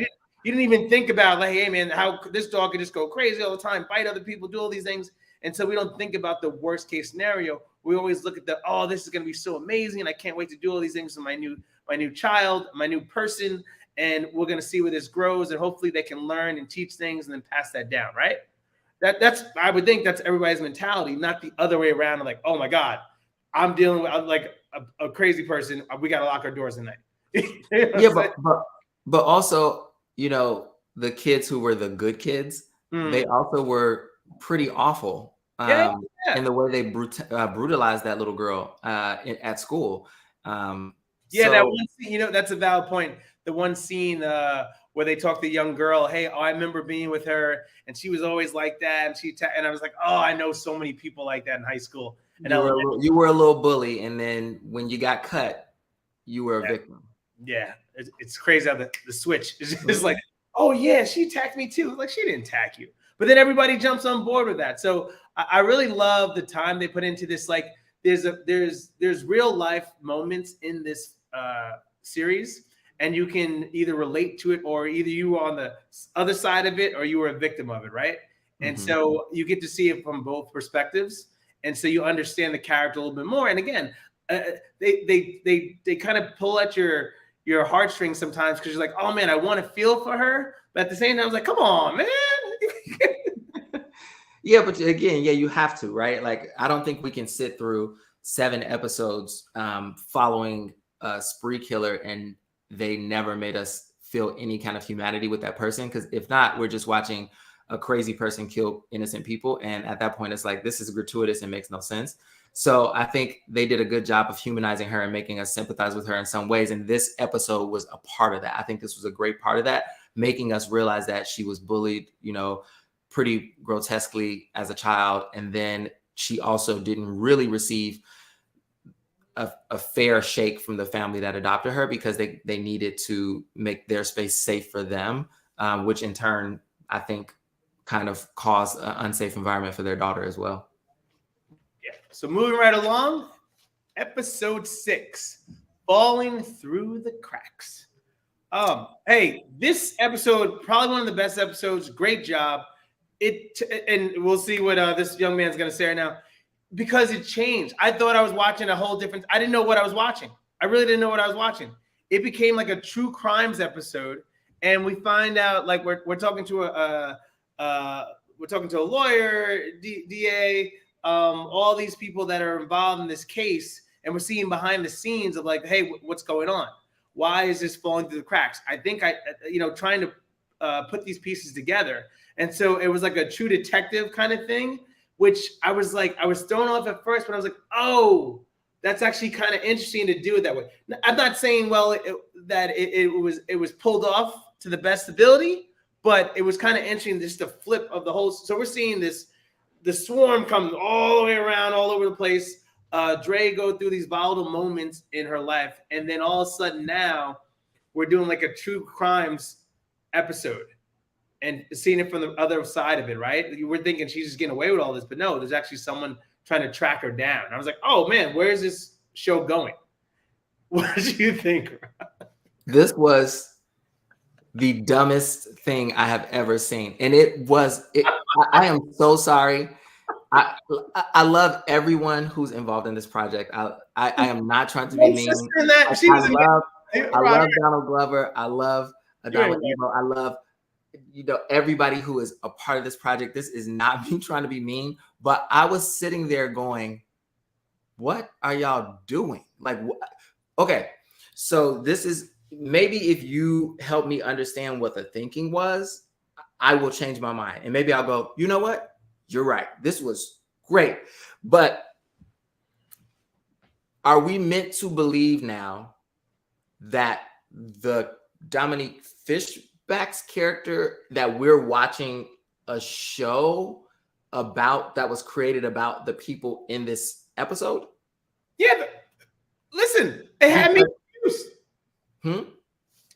didn't even think about like, hey man, how this dog could just go crazy all the time, bite other people, do all these things. And so we don't think about the worst case scenario. We always look at this is going to be so amazing, and I can't wait to do all these things with my new child, my new person, and we're going to see where this grows, and hopefully they can learn and teach things and then pass that down, right? That's I would think that's everybody's mentality, not the other way around. Like, oh my God, I'm dealing with like a crazy person. We got to lock our doors tonight. But also, the kids who were the good kids, they also were pretty awful in the way they brutalized that little girl at school. That one scene, that's a valid point. The one scene where they talk to the young girl, hey, I remember being with her, and she was always like that, and I was like, oh, I know so many people like that in high school. And you were a little bully, and then when you got cut, you were a victim. Yeah, it's crazy how the switch is just like, oh yeah, she attacked me too. Like, she didn't attack you. But then everybody jumps on board with that. So I really love the time they put into this. Like, there's real life moments in this series, and you can either relate to it, or either you were on the other side of it or you were a victim of it, right? And so you get to see it from both perspectives, and so you understand the character a little bit more. And again, they kind of pull at your heartstrings sometimes, because you're like, oh man, I want to feel for her, but at the same time, I was like, come on, man. Yeah, but again, you have to, right? Like, I don't think we can sit through 7 episodes following a spree killer and they never made us feel any kind of humanity with that person. Because if not, we're just watching a crazy person kill innocent people. And at that point, it's like, this is gratuitous and makes no sense. So I think they did a good job of humanizing her and making us sympathize with her in some ways. And this episode was a part of that. I think this was a great part of that, making us realize that she was bullied, pretty grotesquely as a child. And then she also didn't really receive a fair shake from the family that adopted her, because they needed to make their space safe for them, which in turn, I think, kind of caused an unsafe environment for their daughter as well. Yeah. So moving right along, episode 6, Falling Through the Cracks. Hey, this episode, probably one of the best episodes. Great job. And we'll see what this young man's going to say right now, because it changed. I thought I was watching a whole different. I didn't know what I was watching. I really didn't know what I was watching. It became like a true crimes episode, and we find out like we're talking to a lawyer, DA, all these people that are involved in this case, and we're seeing behind the scenes of like, hey, what's going on? Why is this falling through the cracks? I think trying to put these pieces together. And so it was like a true detective kind of thing, which I was thrown off at first, but I was like, oh, that's actually kind of interesting to do it that way. I'm not saying, that it was pulled off to the best ability, but it was kind of interesting, just the flip of the whole. So we're seeing the swarm comes all the way around, all over the place. Dre go through these volatile moments in her life, and then all of a sudden now we're doing like a true crimes episode and seeing it from the other side of it, right? You were thinking she's just getting away with all this, but no, there's actually someone trying to track her down. I was like, oh man, where is this show going? What do you think? This was the dumbest thing I have ever seen. And I am so sorry. I love everyone who's involved in this project. I am not trying to be mean. I love Donald Glover. I love Adama Ebo. I love everybody who is a part of this project. This is not me trying to be mean, but I was sitting there going, what are y'all doing? Like, okay, so this is, maybe if you help me understand what the thinking was, I will change my mind. And maybe I'll go, you know what? You're right. This was great. But are we meant to believe now that the Dominique Fishback's character, that we're watching a show that was created about the people in this episode? Yeah, but listen, it had me confused.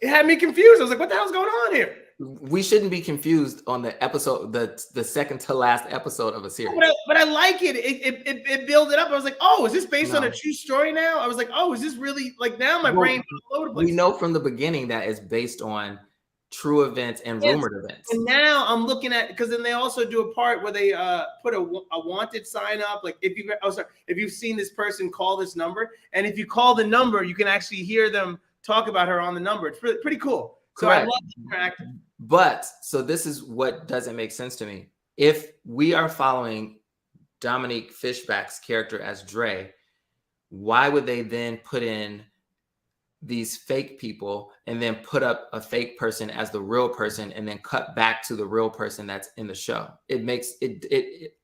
It had me confused. I was like, what the hell's going on here? We shouldn't be confused on the episode, the second to last episode of a series. But I like it. It built it up. I was like, oh, is this based on a true story now? I was like, oh, is this really like now my brain all over the place. We know from the beginning that it's based on true events and rumored events. And now I'm looking at, because then they also do a part where they put a wanted sign up. Like if you've seen this person, call this number, and if you call the number, you can actually hear them talk about her on the number. It's pretty cool. So Correct. I love the interactive. But so this is what doesn't make sense to me. If we are following Dominique Fishback's character as Dre, why would they then put in these fake people and then put up a fake person as the real person and then cut back to the real person that's in the show? It makes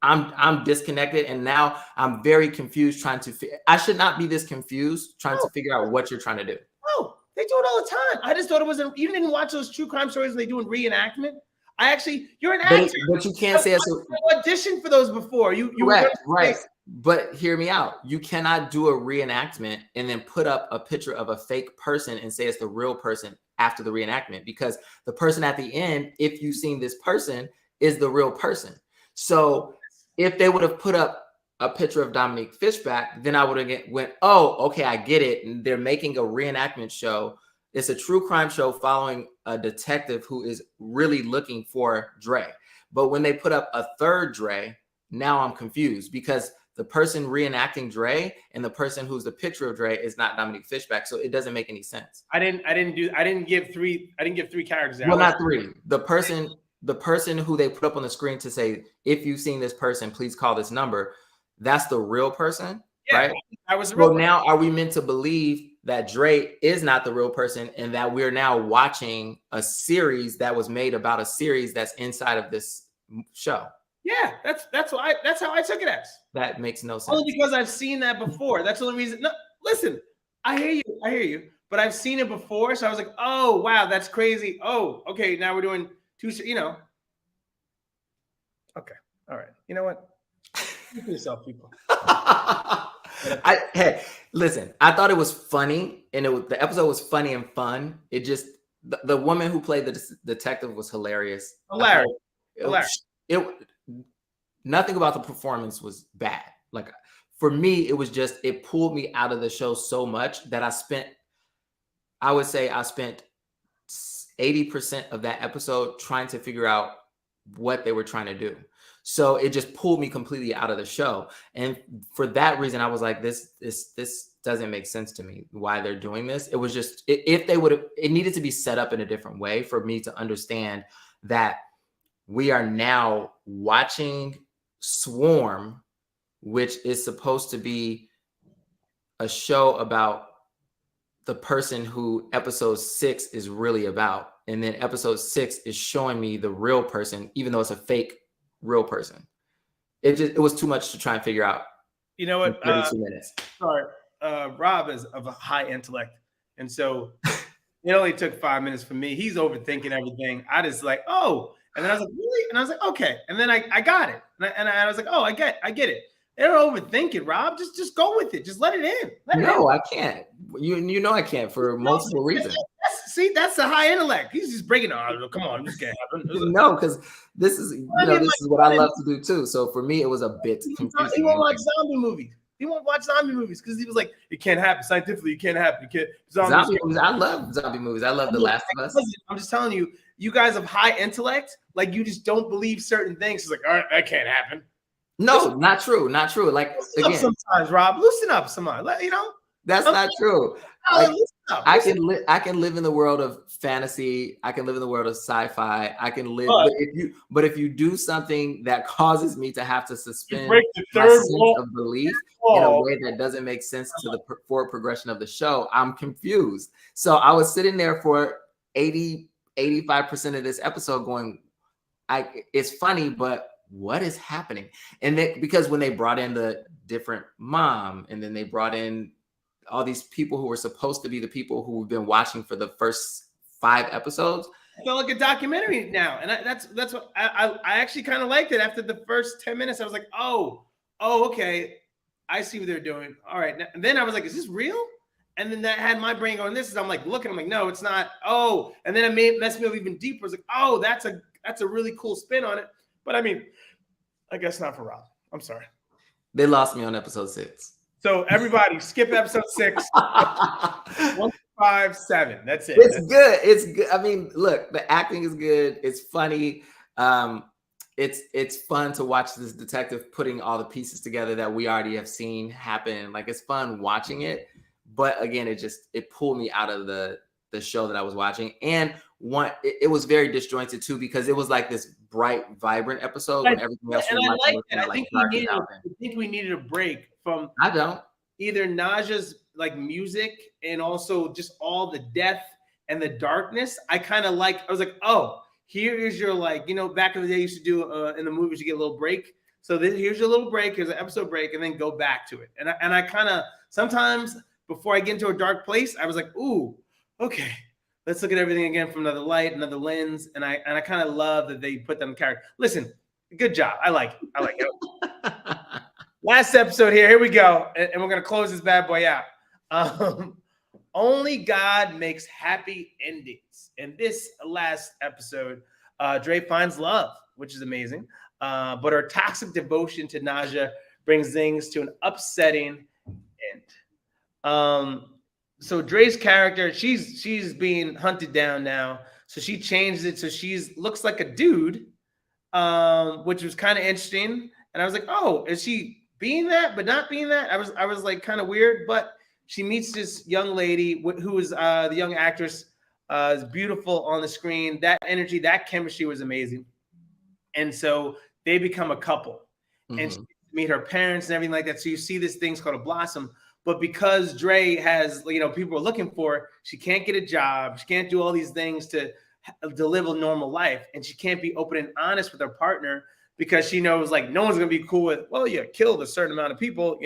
I'm disconnected, and now I'm very confused I should not be this confused trying to figure out what you're trying to do. Oh, they do it all the time. I just thought it was you didn't watch those true crime stories when they do a reenactment. You're an actor. But you can't say you auditioned for those before. You right. But hear me out. You cannot do a reenactment and then put up a picture of a fake person and say it's the real person after the reenactment, because the person at the end, if you've seen this person, is the real person. So if they would have put up a picture of Dominique Fishback, then I would have went, oh, okay, I get it. And they're making a reenactment show. It's a true crime show following a detective who is really looking for Dre. But when they put up a third Dre, now I'm confused, because the person reenacting Dre and the person who's the picture of Dre is not Dominique Fishback. So it doesn't make any sense. I didn't give three characters out. Well, not three. The person who they put up on the screen to say, if you've seen this person, please call this number. That's the real person, right? I was the real person. Now are we meant to believe that Dre is not the real person and that we're now watching a series that was made about a series that's inside of this show? Yeah, that's how I took it as. That makes no sense. Only because I've seen that before. That's the only reason. No, listen, I hear you. But I've seen it before, so I was like, oh wow, that's crazy. Oh, okay, now we're doing two. Okay, all right. You know what? Look at yourself, people. Hey, listen. I thought it was funny, and the episode was funny and fun. It just the woman who played the detective was hilarious. Nothing about the performance was bad. Like for me, it was just, it pulled me out of the show so much that I spent 80% of that episode trying to figure out what they were trying to do. So it just pulled me completely out of the show. And for that reason, I was like, this doesn't make sense to me why they're doing this. It was just, if they would have, it needed to be set up in a different way for me to understand that we are now watching Swarm, which is supposed to be a show about the person who episode 6 is really about. And then episode 6 is showing me the real person, even though it's a fake real person. It was too much to try and figure out. You know what? 32 minutes. Sorry. Rob is of a high intellect. And so it only took 5 minutes for me. He's overthinking everything. I just like, oh. And then I was like, really? And I was like, okay. And then I got it. And I was like, oh, I get it. They're overthinking, Rob. Just go with it. Just let it in. I can't. You know I can't for multiple reasons. That's the high intellect. He's just breaking it. Oh, come on, this can't happen. No, because this is what I love to do too. So for me, it was a bit confusing. He won't watch zombie movies. He won't watch zombie movies because he was like, it can't happen scientifically. It can't happen. Zombie movies. I love zombie movies. I love The Last of Us. I'm just telling you, you guys have high intellect. Like you just don't believe certain things. It's like, all right, that can't happen. No, not true. Like again, sometimes, Rob, loosen up, somebody. That's not true. I can live in the world of fantasy. I can live in the world of sci-fi. I can live, but if you do something that causes me to have to suspend my sense of belief in a way that doesn't make sense to the forward progression of the show, I'm confused. So I was sitting there for 85% of this episode going, it's funny, but what is happening? And then because when they brought in the different mom, and then they brought in all these people who were supposed to be the people who have been watching for the first 5 episodes, It felt like a documentary now, and that's what I actually kind of liked it. After the first 10 minutes, I was like, oh, okay, I see what they're doing. All right, and then I was like, is this real? And then that had my brain going, this is. I'm like looking, I'm like, no, it's not. Oh, and then it messed me up even deeper. I was like, oh, that's a really cool spin on it. But I mean, I guess not for Rob. I'm sorry. They lost me on episode 6. So everybody, skip episode 6. 1, 5, 7. That's it. It's good. It's good. I mean, look, the acting is good. It's funny. It's fun to watch this detective putting all the pieces together that we already have seen happen. Like, it's fun watching it. But again, it pulled me out of the show that I was watching. And it was very disjointed too, because it was like this bright, vibrant episode when everything else was I think we needed a break from either Naja's like music and also just all the death and the darkness. I was like, oh, here is your, like, back in the day you used to do in the movies, you get a little break. So here's your little break, here's an episode break, and then go back to it. And I kind of sometimes before I get into a dark place, I was like, ooh, okay, let's look at everything again from another light, another lens. And I kind of love that they put them in character. Listen, good job. I like it. Last episode here we go. And we're going to close this bad boy out. Only God makes happy endings. In this last episode, Dre finds love, which is amazing. But her toxic devotion to Naja brings things to an upsetting end. So Dre's character, she's being hunted down now. So she changed it so looks like a dude, which was kind of interesting. And I was like, oh, is she being that but not being that? I was like kind of weird, but she meets this young lady who is the young actress, is beautiful on the screen. That energy, that chemistry was amazing. And so they become a couple, and she meet her parents and everything like that. So you see this thing's called a blossom. But because Dre has, people are looking for her, she can't get a job. She can't do all these things to live a normal life. And she can't be open and honest with her partner because she knows, like, no one's going to be cool with, well, you killed a certain amount of people,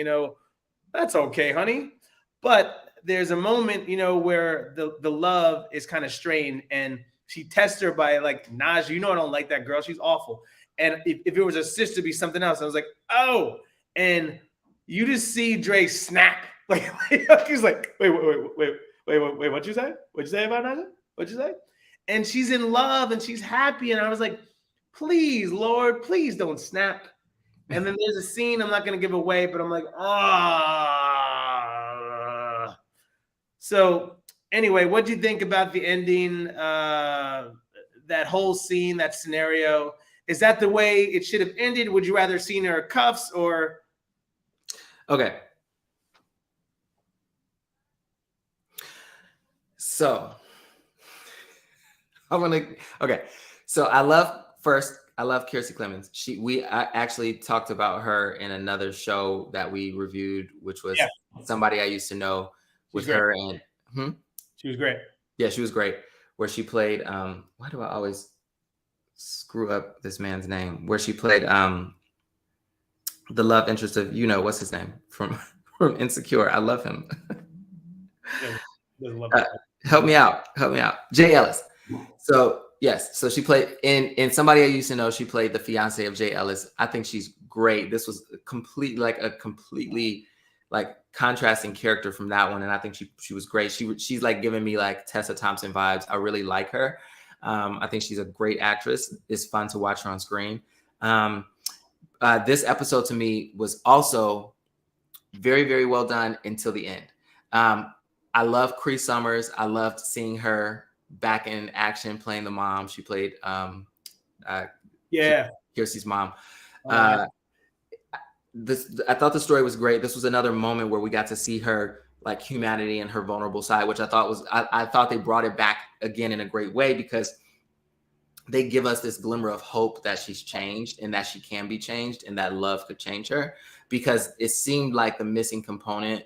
that's okay, honey. But there's a moment, where the love is kind of strained, and she tests her by, like, Naja, I don't like that girl. She's awful. And if it was a sister, be something else. I was like, oh, and you just see Dre snap. Like, he's like, wait, what'd you say? What'd you say about Naja? What'd you say? And she's in love and she's happy. And I was like, please, Lord, please don't snap. And then there's a scene I'm not going to give away, but I'm like, ah. So anyway, what'd you think about the ending? That whole scene, that scenario, is that the way it should have ended? Would you rather seen her cuffs or? Okay. So So I love Kiersey Clemons. I actually talked about her in another show that we reviewed, which was Somebody I Used to Know with her. And she was great. Yeah, she was great. Where she played, why do I always screw up this man's name? Where she played the love interest of, what's his name from Insecure. I love him. Help me out. Jay Ellis. So yes, so she played in Somebody I Used to Know. She played the fiance of Jay Ellis. I think she's great. This was a completely contrasting character from that one, and I think she was great. She's like giving me like Tessa Thompson vibes. I really like her. I think she's a great actress. It's fun to watch her on screen. This episode to me was also very, very well done until the end. I love Cree Summers. I loved seeing her back in action playing the mom. She played Kiersey's mom. I thought the story was great. This was another moment where we got to see her like humanity and her vulnerable side, which I thought they brought it back again in a great way, because they give us this glimmer of hope that she's changed and that she can be changed and that love could change her, because it seemed like the missing component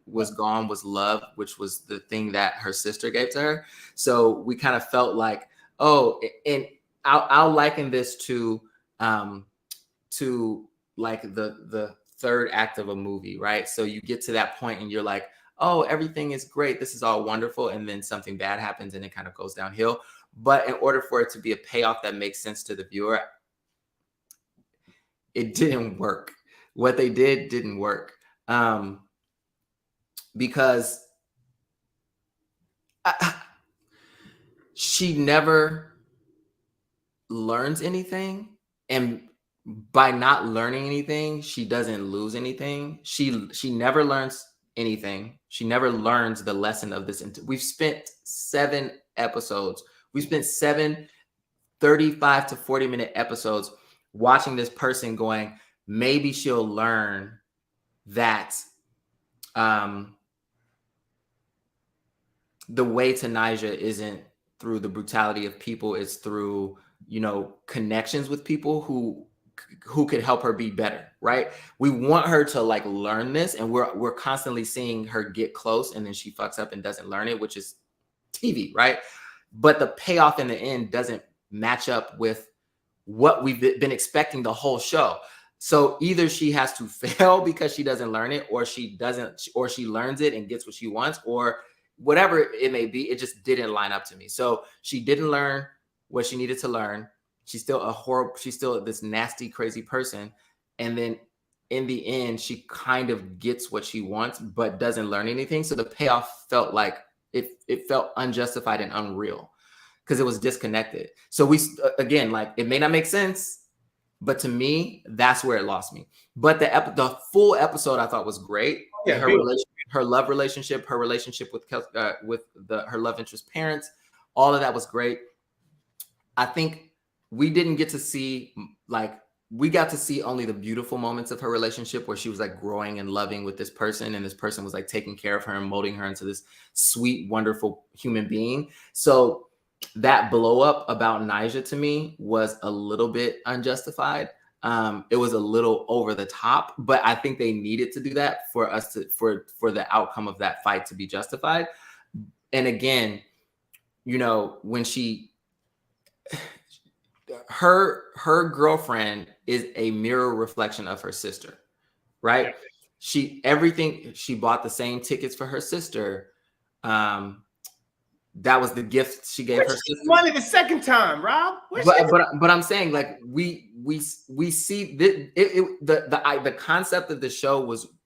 was gone was love, which was the thing that her sister gave to her. So we kind of felt like, oh, and I'll liken this to like the third act of a movie, right? So you get to that point and you're like, oh, everything is great, this is all wonderful, and then something bad happens and it kind of goes downhill. But in order for it to be a payoff that makes sense to the viewer, it didn't work. What they didn't work. Because she never learns anything, and by not learning anything, she doesn't lose anything. She never learns anything. She never learns the lesson of this. We've spent 7 episodes. We spent 7 35 to 40-minute episodes watching this person going, maybe she'll learn that the way to Nyjah isn't through the brutality of people, it's through, you know, connections with people who could help her be better, right? We want her to like learn this, and we're constantly seeing her get close and then she fucks up and doesn't learn it, which is TV, right? But the payoff in the end doesn't match up with what we've been expecting the whole show. So either she has to fail because she doesn't learn it, or she learns it and gets what she wants, or whatever it may be. It just didn't line up to me. So she didn't learn what she needed to learn. She's still this nasty, crazy person. And then in the end, she kind of gets what she wants, but doesn't learn anything. So the payoff felt like it felt unjustified and unreal because it was disconnected. So again, like, it may not make sense, but to me, that's where it lost me. But the full episode I thought was great. Yeah, her love relationship, her relationship with her love interest parents, all of that was great. I think we didn't get to see, like, we got to see only the beautiful moments of her relationship where she was like growing and loving with this person, and this person was like taking care of her and molding her into this sweet, wonderful human being. So that blow up about Nyjah to me was a little bit unjustified. It was a little over the top, but I think they needed to do that for the outcome of that fight to be justified. And again, you know, when her girlfriend is a mirror reflection of her sister, right? Yeah. She bought the same tickets for her sister. That was the gift she gave her sister. Money the second time, Rob. But I'm saying, like, we see the concept of the show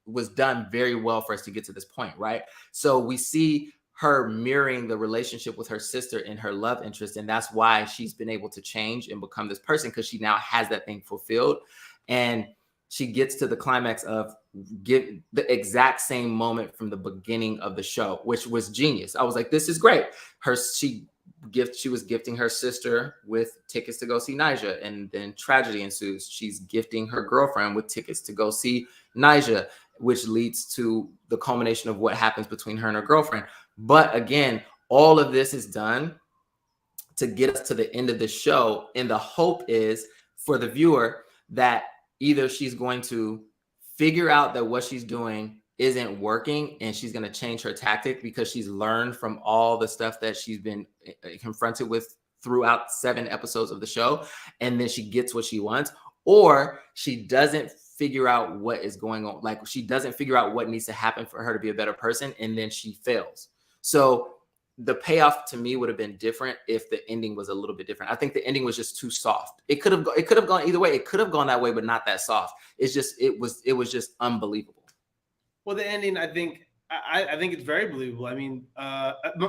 was done very well for us to get to this point, right? So we see her mirroring the relationship with her sister and her love interest, and that's why she's been able to change and become this person, because she now has that thing fulfilled, and she gets to the climax of give the exact same moment from the beginning of the show, which was genius. I was like, this is great. She was gifting her sister with tickets to go see Nyjah, and then tragedy ensues. She's gifting her girlfriend with tickets to go see Nyjah, which leads to the culmination of what happens between her and her girlfriend. But again, all of this is done to get us to the end of the show, and the hope is for the viewer that either she's going to figure out that what she's doing isn't working and she's going to change her tactic because she's learned from all the stuff that she's been confronted with throughout 7 episodes of the show, and then she gets what she wants, or she doesn't figure out what is going on. Like, she doesn't figure out what needs to happen for her to be a better person, and then she fails. So the payoff to me would have been different if the ending was a little bit different. I think the ending was just too soft. It could have gone either way. It could have gone that way, but not that soft. It was just unbelievable. Well, the ending, I think it's very believable. I mean,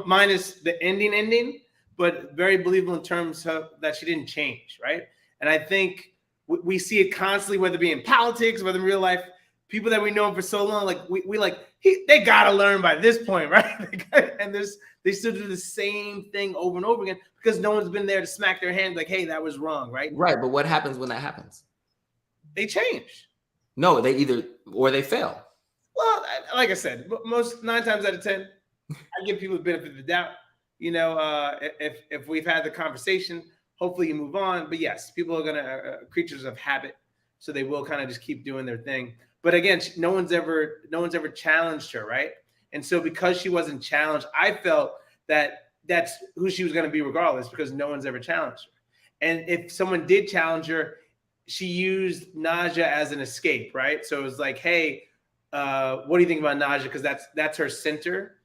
minus the ending, but very believable in terms of that she didn't change, right? And I think we see it constantly, whether it be in politics, whether in real life. People that we know for so long, like they gotta learn by this point, right? And they still do the same thing over and over again because no one's been there to smack their hand like, hey, that was wrong, right? Right, but what happens when that happens? They change. No, they fail. Well, like I said, most 9 times out of 10, I give people the benefit of the doubt. You know, if we've had the conversation, hopefully you move on. But yes, people are gonna creatures of habit, so they will kind of just keep doing their thing. But again, no one's ever challenged her, right? And so because she wasn't challenged, I felt that that's who she was going to be regardless, because no one's ever challenged her. And if someone did challenge her, she used Nyjah as an escape, right? So it was like, hey, what do you think about Naja? Because that's her center.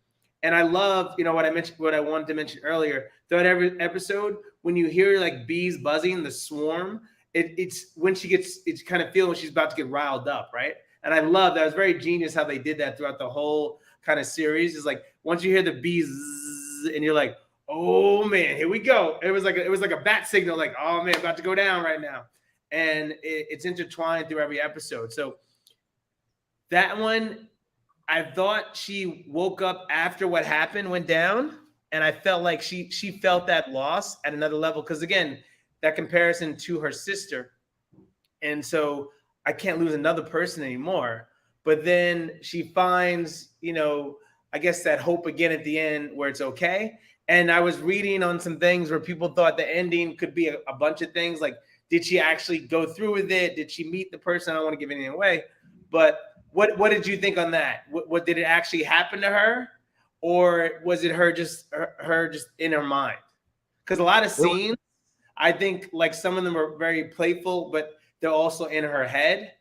And I love, what I wanted to mention earlier. Throughout every episode, when you hear like bees buzzing, the swarm, it's when it's kind of feeling when she's about to get riled up, right? And I love that. It was very genius how they did that throughout the whole kind of series. It's like once you hear the bees, and you're like, oh man, here we go. It was like a bat signal, like, oh man, about to go down right now. And it's intertwined through every episode. So that one, I thought she woke up after what happened went down, and I felt like she felt that loss at another level because again, that comparison to her sister, and so I can't lose another person anymore. But then she finds, I guess that hope again at the end where it's okay. And I was reading on some things where people thought the ending could be a bunch of things like, did she actually go through with it? Did she meet the person? I don't want to give anything away, but what did you think on that? What did it actually happen to her, or was it her just in her mind? Because a lot of scenes, I think like some of them are very playful, but they're also in her head,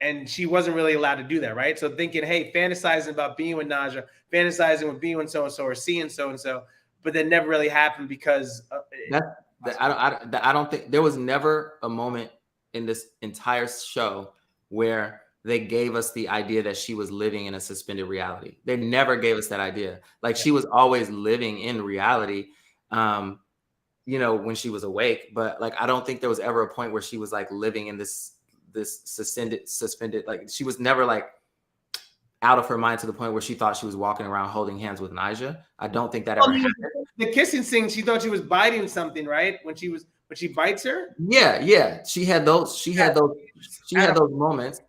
and she wasn't really allowed to do that, right? So thinking, hey, fantasizing about being with Naja, fantasizing with being with so and so, or seeing so and so, but that never really happened because I don't think there was never a moment in this entire show where they gave us the idea that she was living in a suspended reality. They never gave us that idea. Like she was always living in reality, when she was awake. But like, I don't think there was ever a point where she was like living in this suspended, like she was never like out of her mind to the point where she thought she was walking around holding hands with Naja. I don't think that ever happened. The kissing scene, she thought she was biting something, right? When she bites her? Yeah. She had those moments.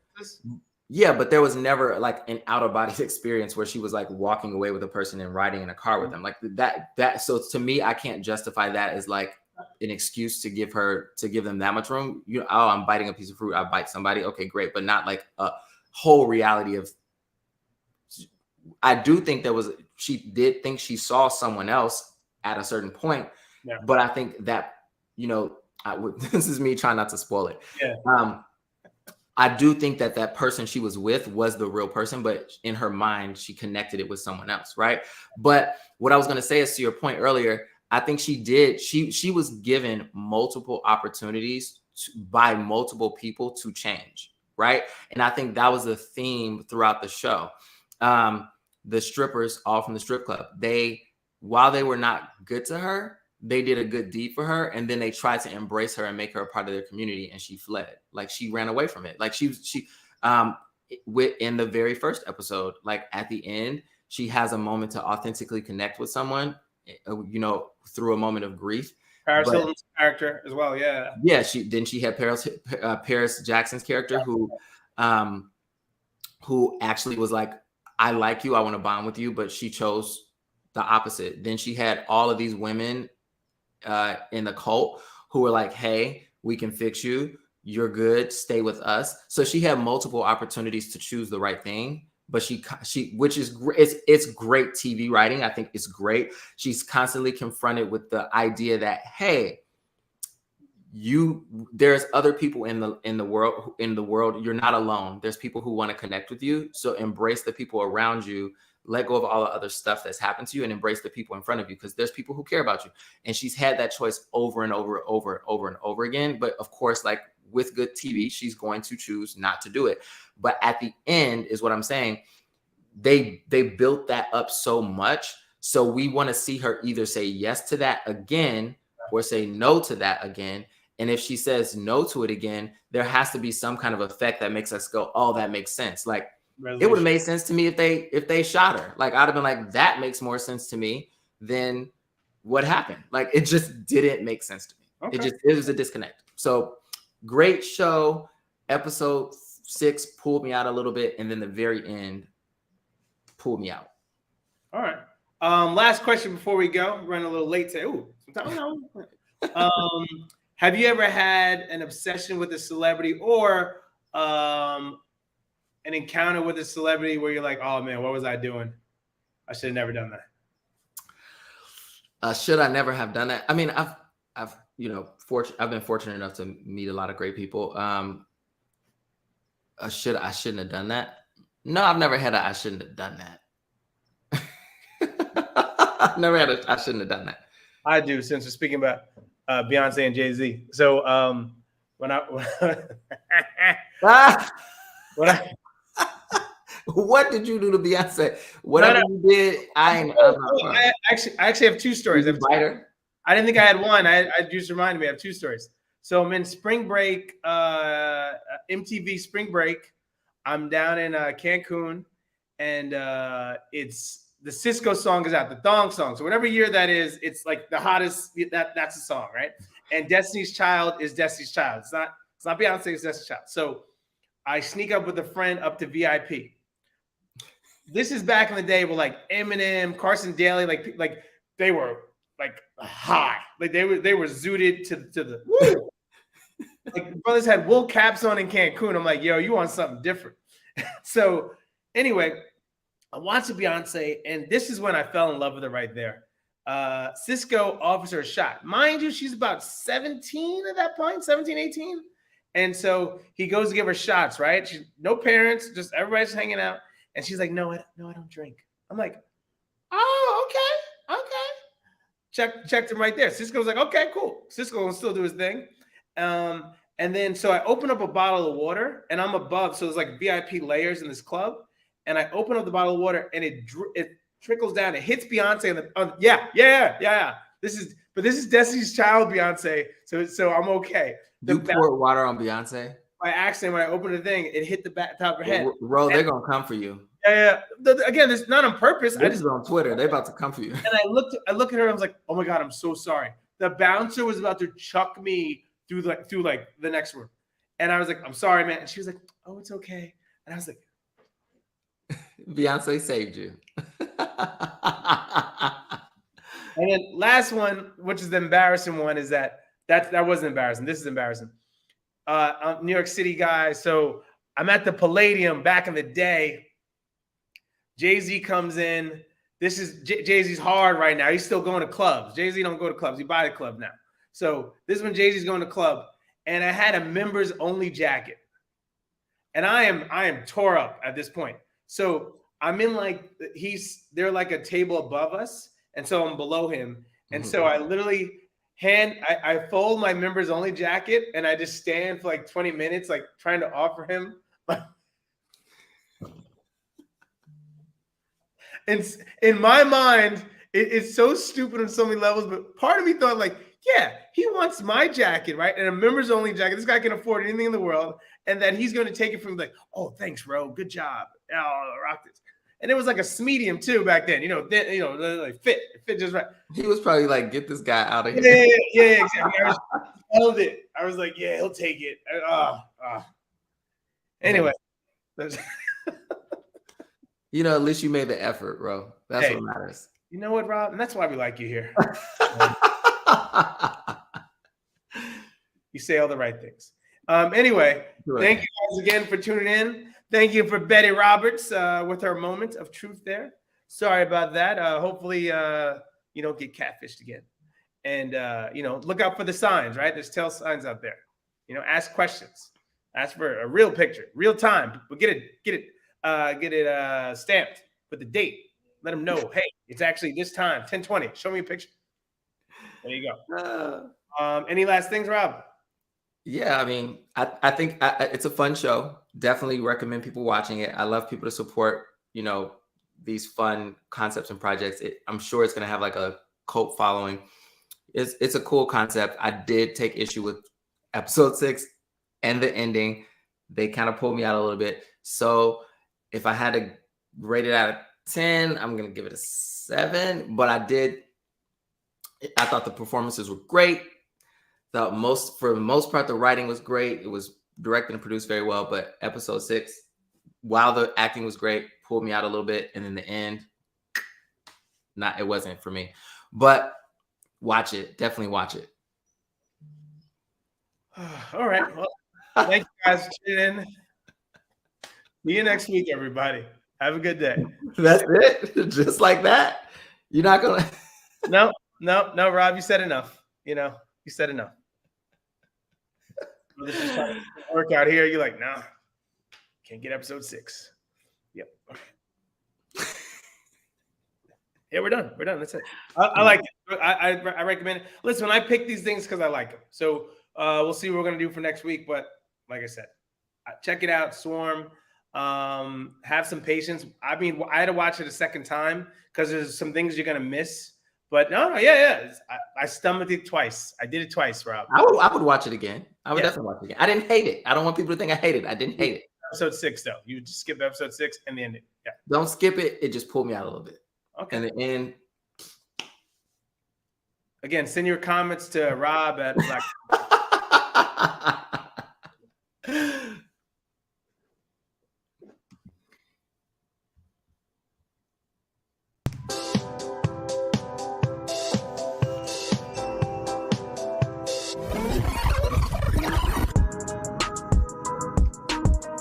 Yeah, but there was never like an out of body experience where she was like walking away with a person and riding in a car with them like that. So to me, I can't justify that as like an excuse to give them that much room. I'm biting a piece of fruit, I bite somebody. Okay, great. But not like a whole reality of, I do think she did think she saw someone else at a certain point. Yeah. But I think that, this is me trying not to spoil it. Yeah. I do think that person she was with was the real person, but in her mind, she connected it with someone else, right? But what I was going to say is, to your point earlier, I think she was given multiple opportunities by multiple people to change, right? And I think that was the theme throughout the show. The strippers, all from the strip club, while they were not good to her, they did a good deed for her, and then they tried to embrace her and make her a part of their community, and she fled. Like she ran away from it. Like she in the very first episode, like at the end, she has a moment to authentically connect with someone, through a moment of grief. Paris Hilton's character as well, yeah. Yeah, she had Paris Jackson's character who actually was like, I like you, I want to bond with you, but she chose the opposite. Then she had all of these women in the cult who were like, hey, we can fix you, you're good, stay with us. So she had multiple opportunities to choose the right thing, but she which is great. It's great TV writing. I think it's great. She's constantly confronted with the idea that, hey, there's other people in the world. You're not alone. There's people who want to connect with you. So embrace the people around you. Let go of all the other stuff that's happened to you and embrace the people in front of you, because there's people who care about you. And she's had that choice over and over again. But of course, like with good TV, she's going to choose not to do it. But at the end is what I'm saying. They built that up so much. So we want to see her either say yes to that again or say no to that again. And if she says no to it again, there has to be some kind of effect that makes us go, oh, that makes sense. Like, it would have made sense to me if they shot her. Like, I'd have been like, that makes more sense to me than what happened. Like, it just didn't make sense to me. Okay. It was a disconnect. So great show. Episode 6 pulled me out a little bit, and then the very end pulled me out. All right. Last question before we go. We're running a little late today. Have you ever had an obsession with a celebrity or an encounter with a celebrity where you're like, oh man, what was I doing? I should have never done that. Should I never have done that? I mean, I've been fortunate enough to meet a lot of great people. I shouldn't have done that. No, I've never had a I shouldn't have done that. I've never had a I shouldn't have done that. I do, since we're speaking about Beyonce and Jay-Z. So when I Ah, when I what did you do to Beyonce? no, Whatever no, you did, I'm not proud. I actually have two stories. Did you bite her? I didn't think I had one. I just reminded me. I have two stories. So I'm in spring break, MTV spring break. I'm down in Cancun, and it's the Cisco song is out, the Thong song. So whatever year that is, it's like the hottest. That's the song, right? And Destiny's Child is Destiny's Child. It's not Beyonce. It's Destiny's Child. So I sneak up with a friend up to VIP. This is back in the day where like Eminem, Carson Daly, like they were like high, like they were zooted to the woo. Like the brothers had wool caps on in Cancun. I'm like, yo, you want something different. So anyway, I watched Beyonce, and this is when I fell in love with her right there. Cisco offers her a shot. Mind you, she's about 17 at that point, 17, 18. And so he goes to give her shots, right? She's no parents, just everybody's hanging out. And she's like, no, I don't drink. I'm like, oh, okay. Checked him right there. Cisco's like, okay, cool. Cisco will still do his thing. And then so I open up a bottle of water, and I'm above, so there's like VIP layers in this club. And I open up the bottle of water, and it trickles down. It hits Beyonce. And yeah. This is Destiny's Child Beyonce. So I'm okay. You poured water on Beyonce? By accident, when I opened the thing, it hit the top of her head. Bro, they're gonna come for you. Yeah. Again, it's not on purpose. This is on Twitter. They're about to come for you. And I look at her. I was like, oh my god, I'm so sorry. The bouncer was about to chuck me through the next room, and I was like, I'm sorry, man. And she was like, oh, it's okay. And I was like, Beyonce saved you. And then last one, which is the embarrassing one, is that wasn't embarrassing. This is embarrassing. I'm New York City guy. So I'm at the Palladium back in the day. Jay-Z comes in. This is Jay-Z's hard right now. He's still going to clubs. Jay-Z don't go to clubs. He buy the club now. So this is when Jay-Z's going to club. And I had a members only jacket. And I am tore up at this point. So I'm in they're like a table above us. And so I'm below him. And so I literally I fold my members only jacket, and I just stand for like 20 minutes, like trying to offer him. And in my mind, it's so stupid on so many levels, but part of me thought like, yeah, he wants my jacket, right? And a members only jacket. This guy can afford anything in the world. And that he's going to take it from like, oh, thanks, bro. Good job. Oh, rock this. And it was like a medium too back then, like fit just right. He was probably like, get this guy out of here. Yeah, exactly. I held it. I was like, yeah, he'll take it. Anyway. At least you made the effort, bro. That's what matters. You know what, Rob? And that's why we like you here. You say all the right things. Anyway, Thank you guys again for tuning in. Thank you for Betty Roberts with her moment of truth there. Sorry about that. Hopefully, you don't get catfished again. And, look out for the signs, right? There's tell signs out there. Ask questions. Ask for a real picture, real time. But get it stamped with the date. Let them know, hey, it's actually this time, 10:20. Show me a picture. There you go. Any last things, Rob? Yeah, I mean, I think it's a fun show. Definitely recommend people watching it. I love people to support, these fun concepts and projects. I'm sure it's going to have like a cult following. It's a cool concept. I did take issue with episode 6 and the ending. They kind of pulled me out a little bit. So if I had to rate it out of 10, I'm going to give it a 7. But I thought the performances were great. For the most part, the writing was great. It was directed and produced very well. But episode 6, while the acting was great, pulled me out a little bit. And in the end, it wasn't for me. But watch it. Definitely watch it. All right. Well, thank you guys for tuning in. See you next week, everybody. Have a good day. That's it? Just like that? You're not going to... No, Rob, you said enough. You said enough. This is trying to work out here. You're like, nah, can't get episode 6. Yep. Yeah, we're done. We're done. That's it. I like it. I recommend it. Listen, I pick these things because I like them. So we'll see what we're gonna do for next week. But like I said, check it out. Swarm. Have some patience. I mean, I had to watch it a second time because there's some things you're gonna miss. But no, yeah. I stomached it twice. I did it twice, Rob. I would watch it again. I would Yeah. definitely watch it again. I didn't hate it. I don't want people to think I hate it. I didn't hate it. Episode 6, though. You just skip episode 6 and the ending. Yeah. Don't skip it. It just pulled me out a little bit. Okay. And the end. Again, send your comments to Rob at Black.